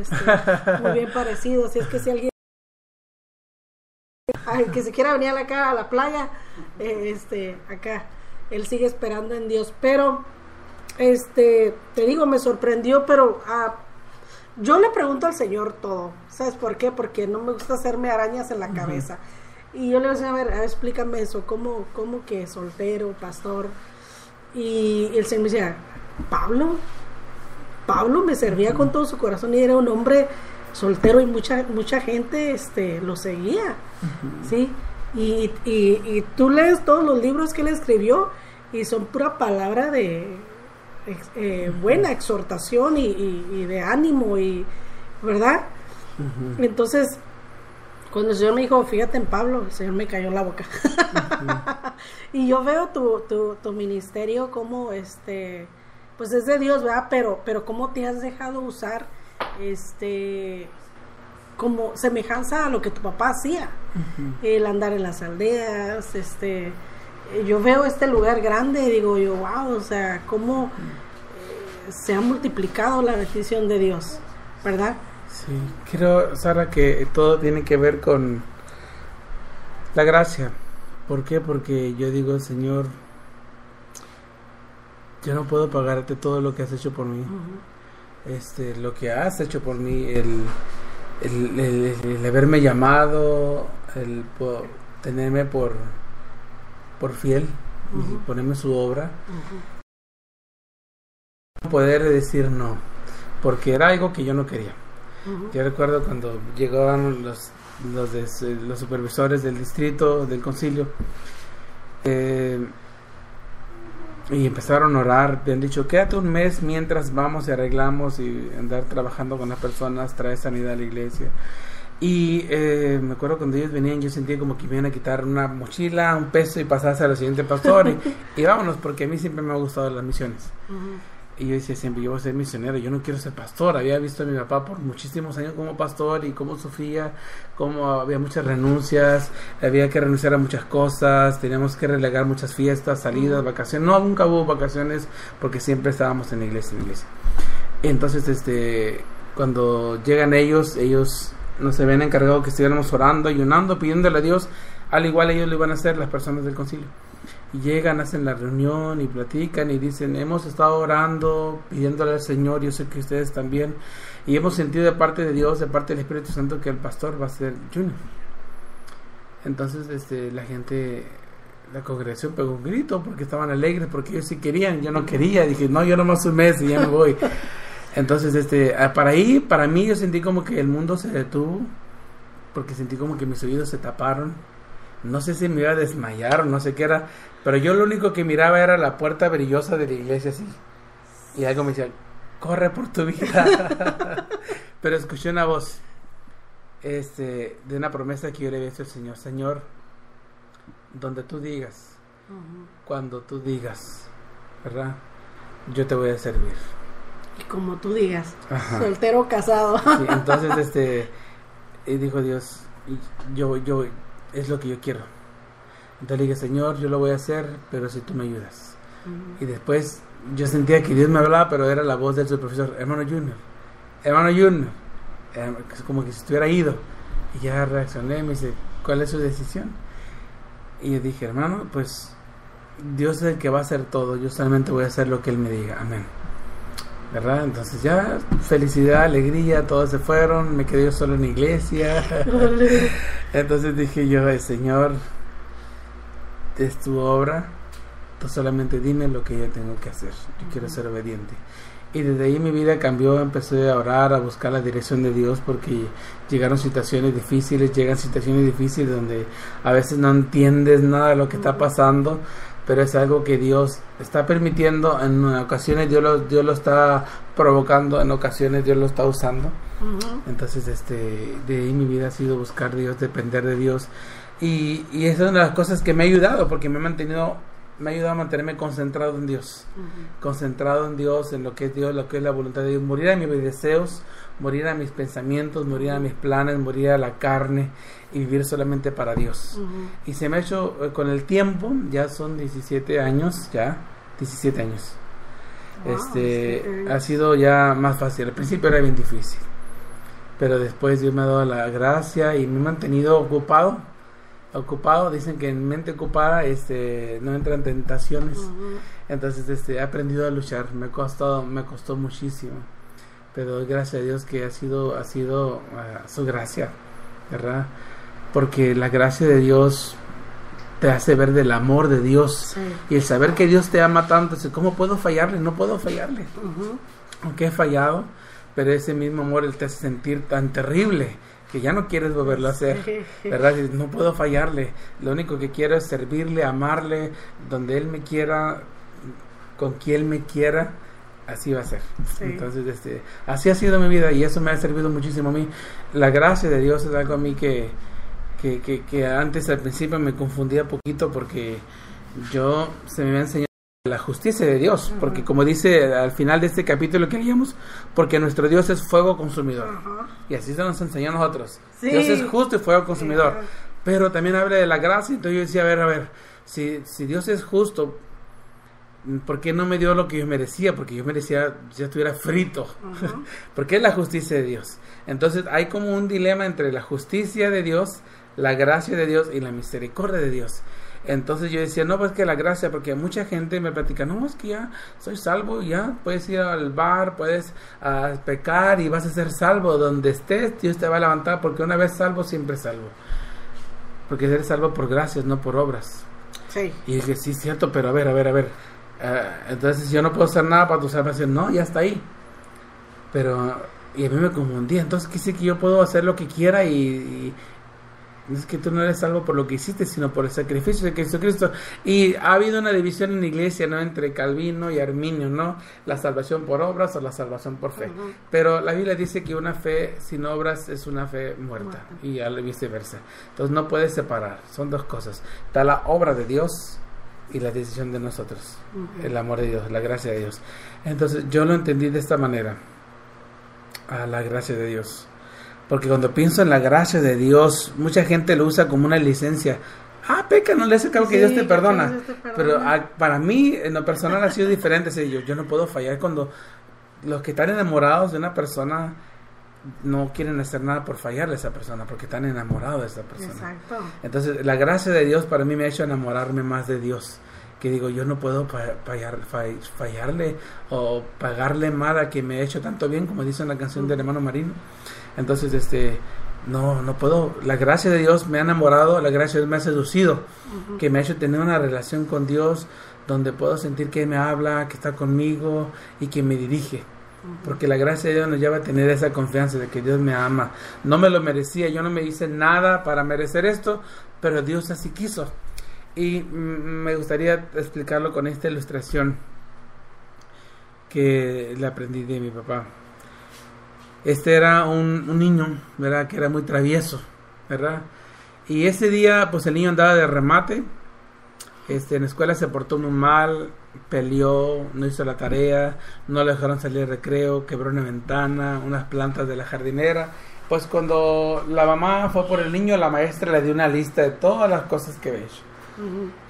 muy bien parecido, así es que si alguien que se quiera venir acá a la playa, acá él sigue esperando en Dios. Pero te digo, me sorprendió, pero yo le pregunto al Señor todo. ¿Sabes por qué? Porque no me gusta hacerme arañas en la cabeza. Y yo le digo, a ver, explícame eso, ¿cómo que soltero, pastor? Y el Señor me decía, Pablo me servía con todo su corazón y era un hombre soltero, y mucha gente lo seguía, ¿sí? Y tú lees todos los libros que él escribió y son pura palabra de buena exhortación y de ánimo, y ¿verdad? Entonces cuando el Señor me dijo, fíjate en Pablo, el Señor me cayó en la boca. Y yo veo tu ministerio como pues es de Dios, ¿verdad? Pero cómo te has dejado usar como semejanza a lo que tu papá hacía, el andar en las aldeas. Yo veo este lugar grande y digo yo, wow, o sea, cómo se ha multiplicado la bendición de Dios, ¿verdad? Sí, creo, Sara, que todo tiene que ver con la gracia. ¿Por qué? Porque yo digo, Señor, yo no puedo pagarte todo lo que has hecho por mí. Lo que has hecho por mí, el haberme llamado, el tenerme por fiel, y ponerme su obra, poder decir no, porque era algo que yo no quería. Yo recuerdo cuando llegaban los supervisores del distrito, del concilio, y empezaron a orar, me han dicho, quédate un mes mientras vamos y arreglamos y andar trabajando con las personas, traer sanidad a la iglesia. Y me acuerdo cuando ellos venían, yo sentía como que me iban a quitar una mochila, un peso, y pasarse al siguiente pastor, y vámonos, porque a mí siempre me ha gustado las misiones. Y yo decía siempre, yo voy a ser misionero, yo no quiero ser pastor. Había visto a mi papá por muchísimos años como pastor, y cómo sufría, cómo había muchas renuncias, había que renunciar a muchas cosas, teníamos que relegar muchas fiestas, salidas, vacaciones. No, nunca hubo vacaciones, porque siempre estábamos en la iglesia. Entonces, cuando llegan ellos nos habían encargado que estuviéramos orando, ayunando, pidiéndole a Dios, al igual ellos lo iban a hacer las personas del concilio. Y llegan, hacen la reunión y platican y dicen, hemos estado orando, pidiéndole al Señor, yo sé que ustedes también, y hemos sentido de parte de Dios, de parte del Espíritu Santo, que el pastor va a ser Junior. Entonces la gente, la congregación pegó un grito porque estaban alegres, porque ellos sí querían, yo no quería, dije, no, yo nomás un mes y ya me voy. Entonces para mí yo sentí como que el mundo se detuvo, porque sentí como que mis oídos se taparon. No sé si me iba a desmayar o no sé qué era, pero yo lo único que miraba era la puerta brillosa de la iglesia así, y algo me decía, corre por tu vida. Pero escuché una voz de una promesa que yo le había hecho al Señor: Señor, donde tú digas, cuando tú digas, ¿verdad? Yo te voy a servir. Y como tú digas, soltero o casado. Sí, entonces y dijo Dios, yo es lo que yo quiero. Entonces le dije, Señor, yo lo voy a hacer, pero si tú me ayudas. Y después yo sentía que Dios me hablaba, pero era la voz del supervisor, hermano Junior, como que si estuviera ido. Y ya reaccioné, me dice, ¿cuál es su decisión? Y yo dije, hermano, pues Dios es el que va a hacer todo, yo solamente voy a hacer lo que Él me diga, amén, ¿verdad? Entonces ya, felicidad, alegría, todos se fueron, me quedé yo solo en la iglesia. Entonces dije yo, Señor, es tu obra, tú solamente dime lo que yo tengo que hacer, yo quiero ser obediente. Y desde ahí mi vida cambió, empecé a orar, a buscar la dirección de Dios, porque llegan situaciones difíciles donde a veces no entiendes nada de lo que está pasando, pero es algo que Dios está permitiendo. En ocasiones Dios lo está provocando, en ocasiones Dios lo está usando. Entonces de ahí mi vida ha sido buscar a Dios, depender de Dios, y esa es una de las cosas que me ha ayudado, porque me ha ayudado a mantenerme concentrado en Dios, concentrado en Dios, en lo que es Dios, lo que es la voluntad de Dios, morir a mis deseos, morir a mis pensamientos, morir a mis planes, morir a la carne y vivir solamente para Dios. Y se me ha hecho, con el tiempo, ya son 17 años. Wow, ha sido ya más fácil. Al principio era bien difícil, pero después Dios me ha dado la gracia y me he mantenido ocupado. Dicen que en mente ocupada no entran tentaciones. Entonces he aprendido a luchar, me costó muchísimo, pero doy gracias a Dios que ha sido su gracia, ¿verdad? Porque la gracia de Dios te hace ver del amor de Dios, y el saber que Dios te ama tanto, ¿cómo puedo fallarle? No puedo fallarle, aunque he fallado, pero ese mismo amor Él te hace sentir tan terrible que ya no quieres volverlo a hacer, ¿verdad? No puedo fallarle, lo único que quiero es servirle, amarle, donde Él me quiera, con quien Él me quiera, así va a ser. Entonces así ha sido mi vida, y eso me ha servido muchísimo a mí. La gracia de Dios es algo a mí que antes, al principio, me confundía poquito, porque se me había enseñado la justicia de Dios, porque como dice al final de este capítulo que leíamos, porque nuestro Dios es fuego consumidor, y así se nos enseñó a nosotros. Dios es justo y fuego consumidor, pero también habla de la gracia. Entonces yo decía, a ver, si Dios es justo, ¿por qué no me dio lo que yo merecía? Porque yo merecía, ya estuviera frito. Porque es la justicia de Dios. Entonces hay como un dilema entre la justicia de Dios, la gracia de Dios y la misericordia de Dios. Entonces yo decía, no, pues que la gracia, porque mucha gente me platica, no, es que ya soy salvo, ya puedes ir al bar, puedes pecar y vas a ser salvo. Donde estés, Dios te va a levantar, porque una vez salvo, siempre salvo. Porque eres salvo por gracias, no por obras. Y dije, sí, cierto, pero a ver. Entonces yo no puedo hacer nada para tu salvación. No, ya está ahí. Y a mí me confundí. Entonces quise que yo puedo hacer lo que quiera, y es que tú no eres salvo por lo que hiciste, sino por el sacrificio de Jesucristo. Y ha habido una división en la iglesia, ¿no?, entre Calvino y Arminio, ¿no? La salvación por obras o la salvación por fe. Pero la Biblia dice que una fe sin obras es una fe muerta, y viceversa. Entonces no puedes separar, son dos cosas. Está la obra de Dios y la decisión de nosotros, el amor de Dios, la gracia de Dios. Entonces yo lo entendí de esta manera, a la gracia de Dios. Porque cuando pienso en la gracia de Dios, mucha gente lo usa como una licencia. Peca, no le hace caso que Dios te perdona. Pero para mí, en lo personal, ha sido diferente. Yo no puedo fallar. Cuando los que están enamorados de una persona, no quieren hacer nada por fallarle a esa persona, porque están enamorados de esa persona. Exacto. Entonces, la gracia de Dios para mí me ha hecho enamorarme más de Dios. Que digo, yo no puedo fallarle o pagarle mal a quien me ha hecho tanto bien, como dice en la canción del hermano Marino. Entonces, no puedo. La gracia de Dios me ha enamorado, la gracia de Dios me ha seducido, que me ha hecho tener una relación con Dios donde puedo sentir que Él me habla, que está conmigo y que me dirige. Porque la gracia de Dios nos lleva a tener esa confianza de que Dios me ama. No me lo merecía, yo no me hice nada para merecer esto, pero Dios así quiso. Y me gustaría explicarlo con esta ilustración que le aprendí de mi papá. Era un niño, ¿verdad? Que era muy travieso, ¿verdad? Y ese día, pues el niño andaba de remate. En la escuela se portó muy mal, peleó, no hizo la tarea, no le dejaron salir de recreo, quebró una ventana, unas plantas de la jardinera. Pues cuando la mamá fue por el niño, la maestra le dio una lista de todas las cosas que había hecho.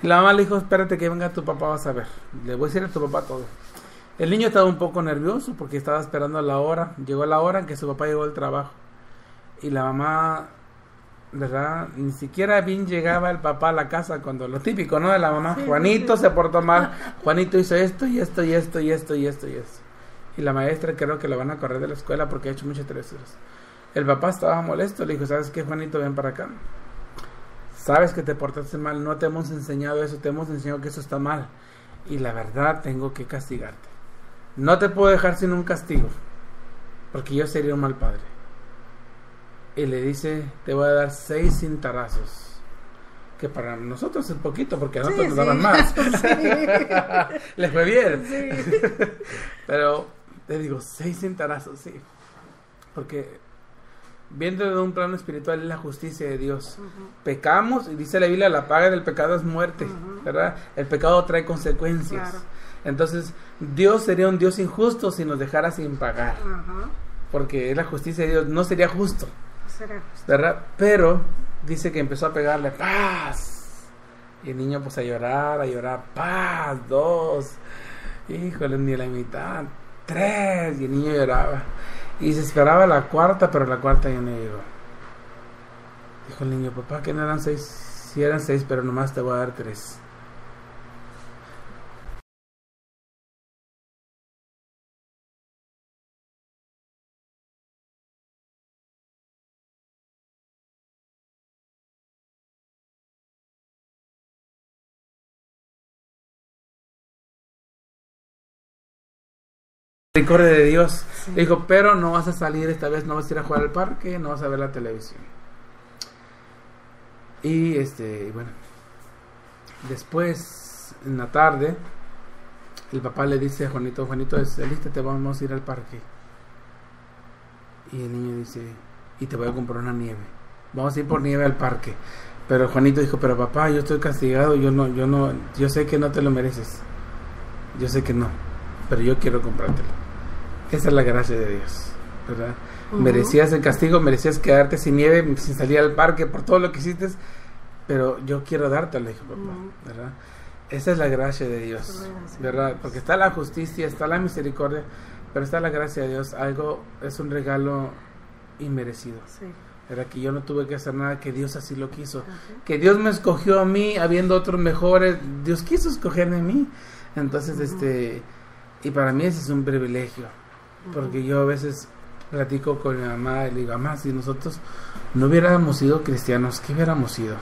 Y la mamá le dijo, espérate que venga tu papá, vas a ver. Le voy a decir a tu papá todo. El niño estaba un poco nervioso porque estaba esperando la hora. Llegó la hora en que su papá llegó al trabajo. Y la mamá, ¿verdad? Ni siquiera bien llegaba el papá a la casa cuando lo típico, ¿no? De la mamá. Sí, Juanito se portó mal. Juanito hizo esto y esto y esto y esto y esto y esto. Y la maestra creo que lo van a correr de la escuela porque ha hecho muchas travesuras. El papá estaba molesto. Le dijo, ¿sabes qué, Juanito? Ven para acá. Sabes que te portaste mal, no te hemos enseñado eso, te hemos enseñado que eso está mal. Y la verdad, tengo que castigarte. No te puedo dejar sin un castigo, porque yo sería un mal padre. Y le dice, te voy a dar 6 cintarazos. Que para nosotros es poquito, porque a nosotros nos daban más. Sí. Les fue bien. Sí. Pero le digo, 6 cintarazos, sí. Porque viendo de un plano espiritual es la justicia de Dios. Pecamos, y dice la Biblia, la paga del pecado es muerte, ¿verdad? El pecado trae consecuencias. Claro. Entonces, Dios sería un Dios injusto si nos dejara sin pagar. Porque es la justicia de Dios, no sería justo. ¿Verdad? Pero dice que empezó a pegarle, ¡paz! Y el niño pues a llorar, ¡paz! 2. Híjole, ni la mitad, 3. Y el niño lloraba. Y se esperaba la cuarta, pero la cuarta ya no llegó. Dijo el niño, papá, que no eran 6. Sí eran 6, pero nomás te voy a dar 3. Misericordia de Dios. Sí. Le dijo, pero no vas a salir esta vez, no vas a ir a jugar al parque, no vas a ver la televisión. Y bueno, después en la tarde el papá le dice a Juanito, alístate, vamos a ir al parque. Y el niño dice, y te voy a comprar una nieve. Vamos a ir por nieve al parque. Pero Juanito dijo, pero papá, yo estoy castigado, yo sé que no te lo mereces. Yo sé que no, pero yo quiero comprártelo. Esa es la gracia de Dios, ¿verdad? Merecías el castigo, merecías quedarte sin nieve, sin salir al parque por todo lo que hiciste, pero yo quiero dártelo, dijo papá, ¿verdad? Esa es la gracia de Dios, ¿verdad? Porque está la justicia, está la misericordia, pero está la gracia de Dios. Algo es un regalo inmerecido, ¿verdad? Que yo no tuve que hacer nada, que Dios así lo quiso, que Dios me escogió a mí, habiendo otros mejores. Dios quiso escogerme a mí. Entonces, y para mí ese es un privilegio, porque yo a veces platico con mi mamá y le digo, mamá, si nosotros no hubiéramos sido cristianos, ¿qué hubiéramos sido?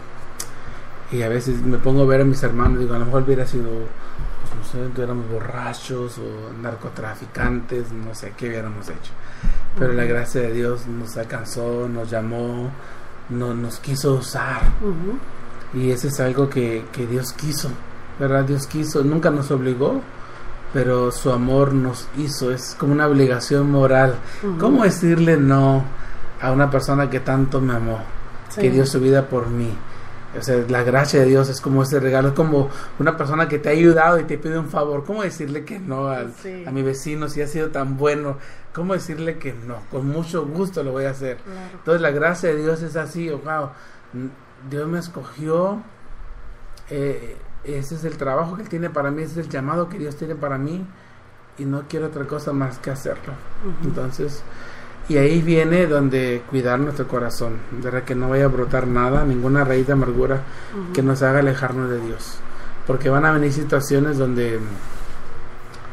Y a veces me pongo a ver a mis hermanos, digo, a lo mejor hubiera sido, pues no sé, éramos borrachos o narcotraficantes, no sé qué hubiéramos hecho. Pero la gracia de Dios nos alcanzó, nos llamó, nos quiso usar. Y eso es algo que Dios quiso, ¿verdad? Dios quiso, nunca nos obligó, pero su amor nos hizo, es como una obligación moral. ¿Cómo decirle no a una persona que tanto me amó, que dio su vida por mí? O sea, la gracia de Dios es como ese regalo, es como una persona que te ha ayudado y te pide un favor. ¿Cómo decirle que no a mi vecino si ha sido tan bueno? ¿Cómo decirle que no? Con mucho gusto lo voy a hacer. Claro. Entonces la gracia de Dios es así, wow, Dios me escogió, ese es el trabajo que Él tiene para mí, ese es el llamado que Dios tiene para mí, y no quiero otra cosa más que hacerlo. Entonces, Y ahí viene donde cuidar nuestro corazón, ¿verdad? Que no vaya a brotar nada, ninguna raíz de amargura que nos haga alejarnos de Dios. Porque van a venir situaciones donde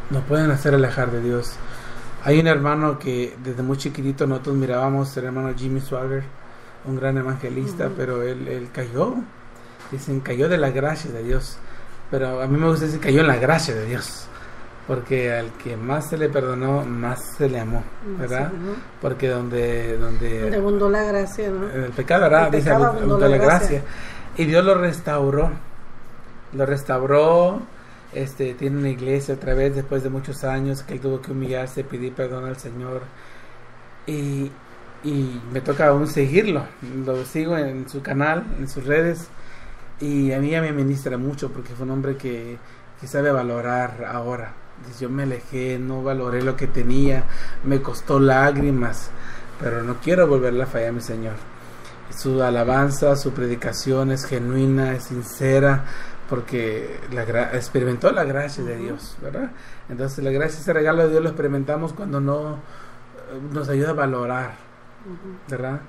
nos pueden hacer alejar de Dios. Hay un hermano que desde muy chiquitito nosotros mirábamos, el hermano Jimmy Swagger, un gran evangelista, pero él cayó. Dicen, cayó de la gracia de Dios. Pero a mí me gusta decir, cayó en la gracia de Dios. Porque al que más se le perdonó, más se le amó, ¿verdad? Sí, ¿no? Porque donde abundó la gracia, ¿no? El pecado, ¿verdad? El dice, pecado abundó la gracia. Y Dios lo restauró. Tiene una iglesia otra vez después de muchos años que él tuvo que humillarse, pedir perdón al Señor. Y me toca aún seguirlo. Lo sigo en su canal, en sus redes. Y a mí ya me ministra mucho porque fue un hombre que sabe valorar ahora. Yo me alejé, no valoré lo que tenía, me costó lágrimas, pero no quiero volverle a fallar a mi Señor. Su alabanza, su predicación es genuina, es sincera, porque experimentó la gracia de Dios, ¿verdad? Entonces la gracia, ese regalo de Dios lo experimentamos cuando no nos ayuda a valorar, ¿verdad?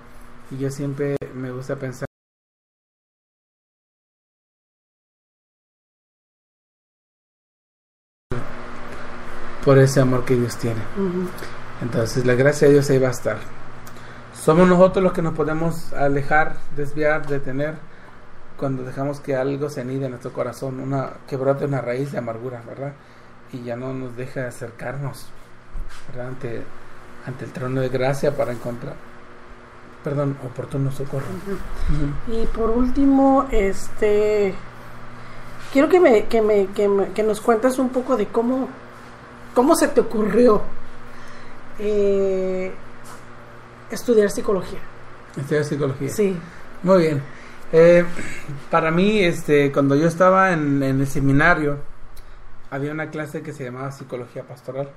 Y yo siempre me gusta pensar por ese amor que Dios tiene. Entonces la gracia de Dios ahí va a estar. Somos nosotros los que nos podemos alejar, desviar, detener cuando dejamos que algo se anide en nuestro corazón, que brote una raíz de amargura, ¿verdad? Y ya no nos deja acercarnos, ¿verdad? Ante el trono de gracia para encontrar oportuno socorro. Y por último, quiero que nos cuentes un poco de ¿cómo se te ocurrió estudiar psicología? Estudiar psicología. Sí. Muy bien. Para mí, cuando yo estaba en el seminario, había una clase que se llamaba psicología pastoral.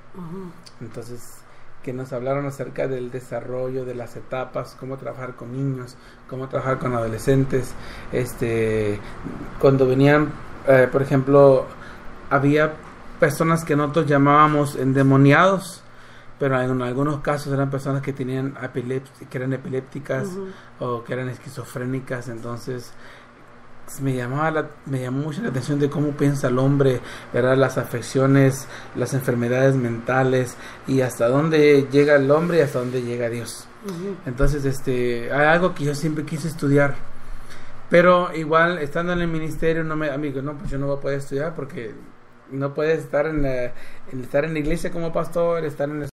Entonces, que nos hablaron acerca del desarrollo de las etapas, cómo trabajar con niños, cómo trabajar con adolescentes. Cuando venían, por ejemplo, había personas que nosotros llamábamos endemoniados, pero en algunos casos eran personas que tenían que eran epilépticas o que eran esquizofrénicas. Entonces me llamó mucho la atención de cómo piensa el hombre, ¿verdad? Las afecciones, las enfermedades mentales y hasta dónde llega el hombre y hasta dónde llega Dios. Entonces hay algo que yo siempre quise estudiar, pero igual estando en el ministerio pues yo no voy a poder estudiar porque no puedes estar en la iglesia como pastor, estar en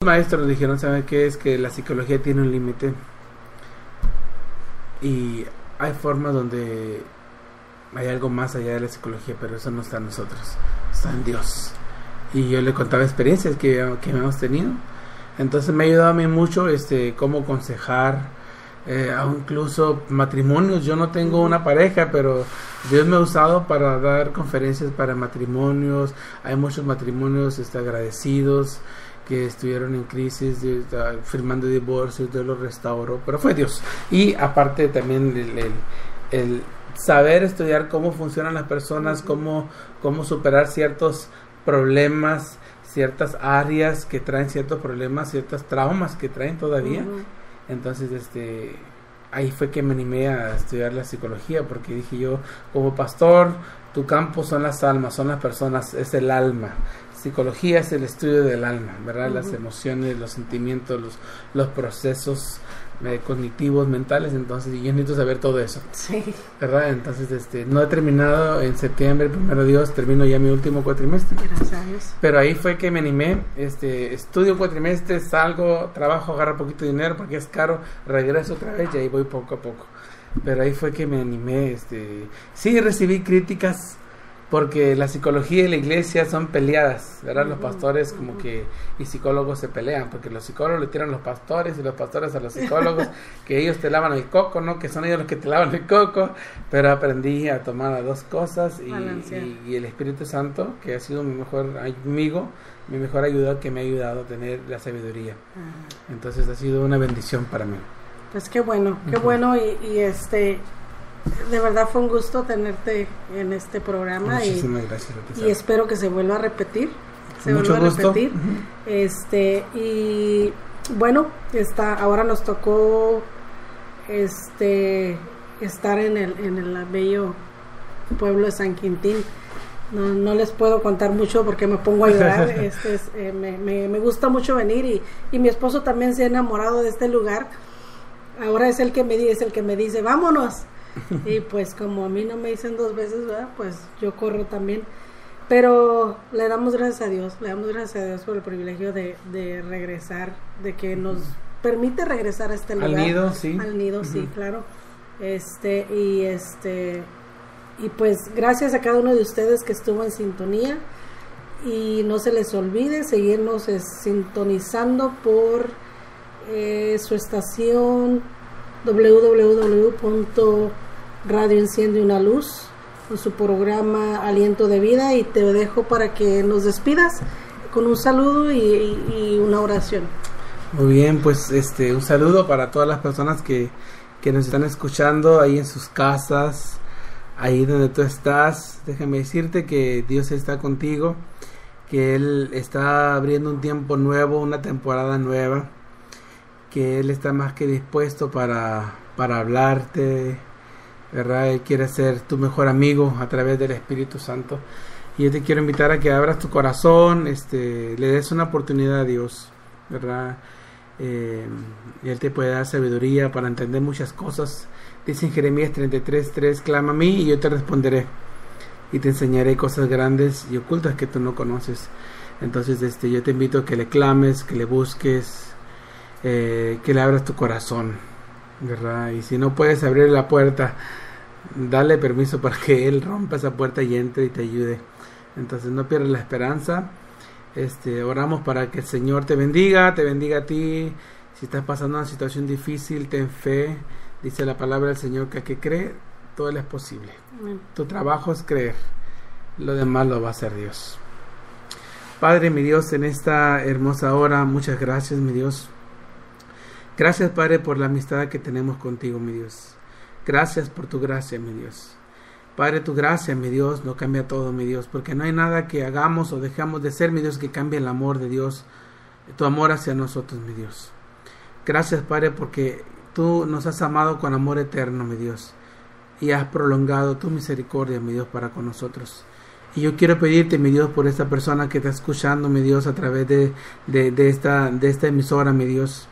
maestros dijeron, ¿saben qué? Es que la psicología tiene un límite y hay formas donde hay algo más allá de la psicología, pero eso no está en nosotros, está en Dios. Y yo le contaba experiencias que hemos tenido. Entonces me ha ayudado a mí mucho cómo aconsejar, incluso matrimonios. Yo no tengo una pareja, pero Dios me ha usado para dar conferencias para matrimonios. Hay muchos matrimonios agradecidos que estuvieron en crisis, firmando divorcios. Dios los restauró, pero fue Dios. Y aparte también el saber estudiar cómo funcionan las personas, cómo superar ciertos problemas, ciertas áreas que traen ciertos problemas, ciertos traumas que traen todavía. Entonces ahí fue que me animé a estudiar la psicología, porque dije yo, como pastor, tu campo son las almas, son las personas, es el alma. Psicología es el estudio del alma, ¿verdad? Las emociones, los sentimientos, los procesos cognitivos, mentales. Entonces yo necesito saber todo eso, sí, ¿verdad? Entonces no he terminado en septiembre, primero Dios, termino ya mi último cuatrimestre. Gracias a Dios. Pero ahí fue que me animé, estudio cuatrimestre, salgo, trabajo, agarro poquito de dinero porque es caro, regreso otra vez y ahí voy poco a poco. Pero ahí fue que me animé, sí recibí críticas, porque la psicología y la iglesia son peleadas, ¿verdad? Los pastores como que y psicólogos se pelean, porque los psicólogos le tiran a los pastores y los pastores a los psicólogos, que ellos te lavan el coco, ¿no? Que son ellos los que te lavan el coco. Pero aprendí a tomar las dos cosas y el Espíritu Santo, que ha sido mi mejor amigo, mi mejor ayuda, que me ha ayudado a tener la sabiduría. Entonces ha sido una bendición para mí. Pues qué bueno y de verdad fue un gusto tenerte en este programa. Muchísimas gracias a ti, y espero que se vuelva a repetir. Mucho gusto. Y bueno, ahora nos tocó estar en el bello pueblo de San Quintín. No les puedo contar mucho porque me pongo a llorar. Me gusta mucho venir y mi esposo también se ha enamorado de este lugar. Ahora es el que me dice vámonos. Y pues como a mí no me dicen dos veces, ¿verdad? Pues yo corro también. Pero le damos gracias a Dios por el privilegio de regresar, de que nos permite regresar a este lugar. Al nido, sí. Al nido, sí, claro. Y pues gracias a cada uno de ustedes que estuvo en sintonía. Y no se les olvide seguirnos sintonizando por su estación www.radio Enciende una Luz, con su programa Aliento de Vida, y te dejo para que nos despidas con un saludo y una oración. Muy bien, pues un saludo para todas las personas que nos están escuchando ahí en sus casas, ahí donde tú estás. Déjame decirte que Dios está contigo, que Él está abriendo un tiempo nuevo, una temporada nueva, que Él está más que dispuesto para hablarte, ¿verdad? Él quiere ser tu mejor amigo a través del Espíritu Santo. Y yo te quiero invitar a que abras tu corazón, le des una oportunidad a Dios, ¿verdad? Y Él te puede dar sabiduría para entender muchas cosas. Dice en Jeremías 33:3, clama a mí y yo te responderé y te enseñaré cosas grandes y ocultas que tú no conoces. Entonces yo te invito a que le clames, que le busques, que le abras tu corazón, ¿verdad? Y si no puedes abrir la puerta, dale permiso para que Él rompa esa puerta y entre y te ayude. Entonces no pierdas la esperanza. Oramos para que el Señor te bendiga a ti. Si estás pasando una situación difícil, ten fe. Dice la palabra del Señor que a que cree, todo le es posible. Tu trabajo es creer, lo demás lo va a hacer Dios. Padre, mi Dios, en esta hermosa hora, muchas gracias, mi Dios. Gracias, Padre, por la amistad que tenemos contigo, mi Dios. Gracias por tu gracia, mi Dios. Padre, tu gracia, mi Dios, lo cambia todo, mi Dios, porque no hay nada que hagamos o dejamos de ser, mi Dios, que cambie el amor de Dios, tu amor hacia nosotros, mi Dios. Gracias, Padre, porque tú nos has amado con amor eterno, mi Dios, y has prolongado tu misericordia, mi Dios, para con nosotros. Y yo quiero pedirte, mi Dios, por esta persona que está escuchando, mi Dios, a través de esta emisora, mi Dios,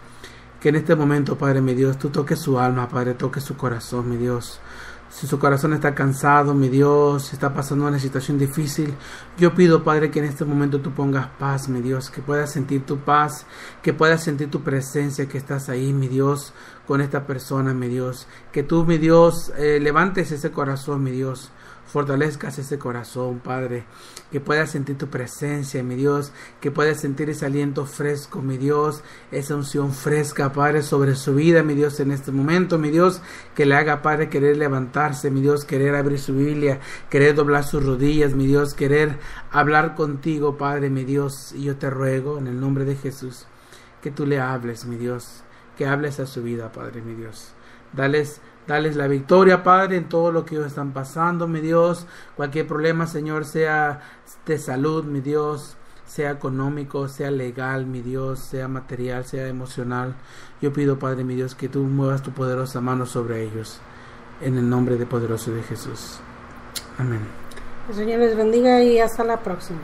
que en este momento, Padre, mi Dios, tú toques su alma, Padre, toques su corazón, mi Dios. Si su corazón está cansado, mi Dios, si está pasando una situación difícil, yo pido, Padre, que en este momento tú pongas paz, mi Dios, que puedas sentir tu paz, que puedas sentir tu presencia, que estás ahí, mi Dios, con esta persona, mi Dios. Que tú, mi Dios, levantes ese corazón, mi Dios. Fortalezcas ese corazón, Padre, que puedas sentir tu presencia, mi Dios, que puedas sentir ese aliento fresco, mi Dios, esa unción fresca, Padre, sobre su vida, mi Dios, en este momento, mi Dios, que le haga, Padre, querer levantarse, mi Dios, querer abrir su Biblia, querer doblar sus rodillas, mi Dios, querer hablar contigo, Padre, mi Dios, y yo te ruego, en el nombre de Jesús, que tú le hables, mi Dios, que hables a su vida, Padre, mi Dios. Dales la victoria, Padre, en todo lo que ellos están pasando, mi Dios. Cualquier problema, Señor, sea de salud, mi Dios, sea económico, sea legal, mi Dios, sea material, sea emocional. Yo pido, Padre, mi Dios, que tú muevas tu poderosa mano sobre ellos. En el nombre de poderoso de Jesús. Amén. El Señor les bendiga y hasta la próxima.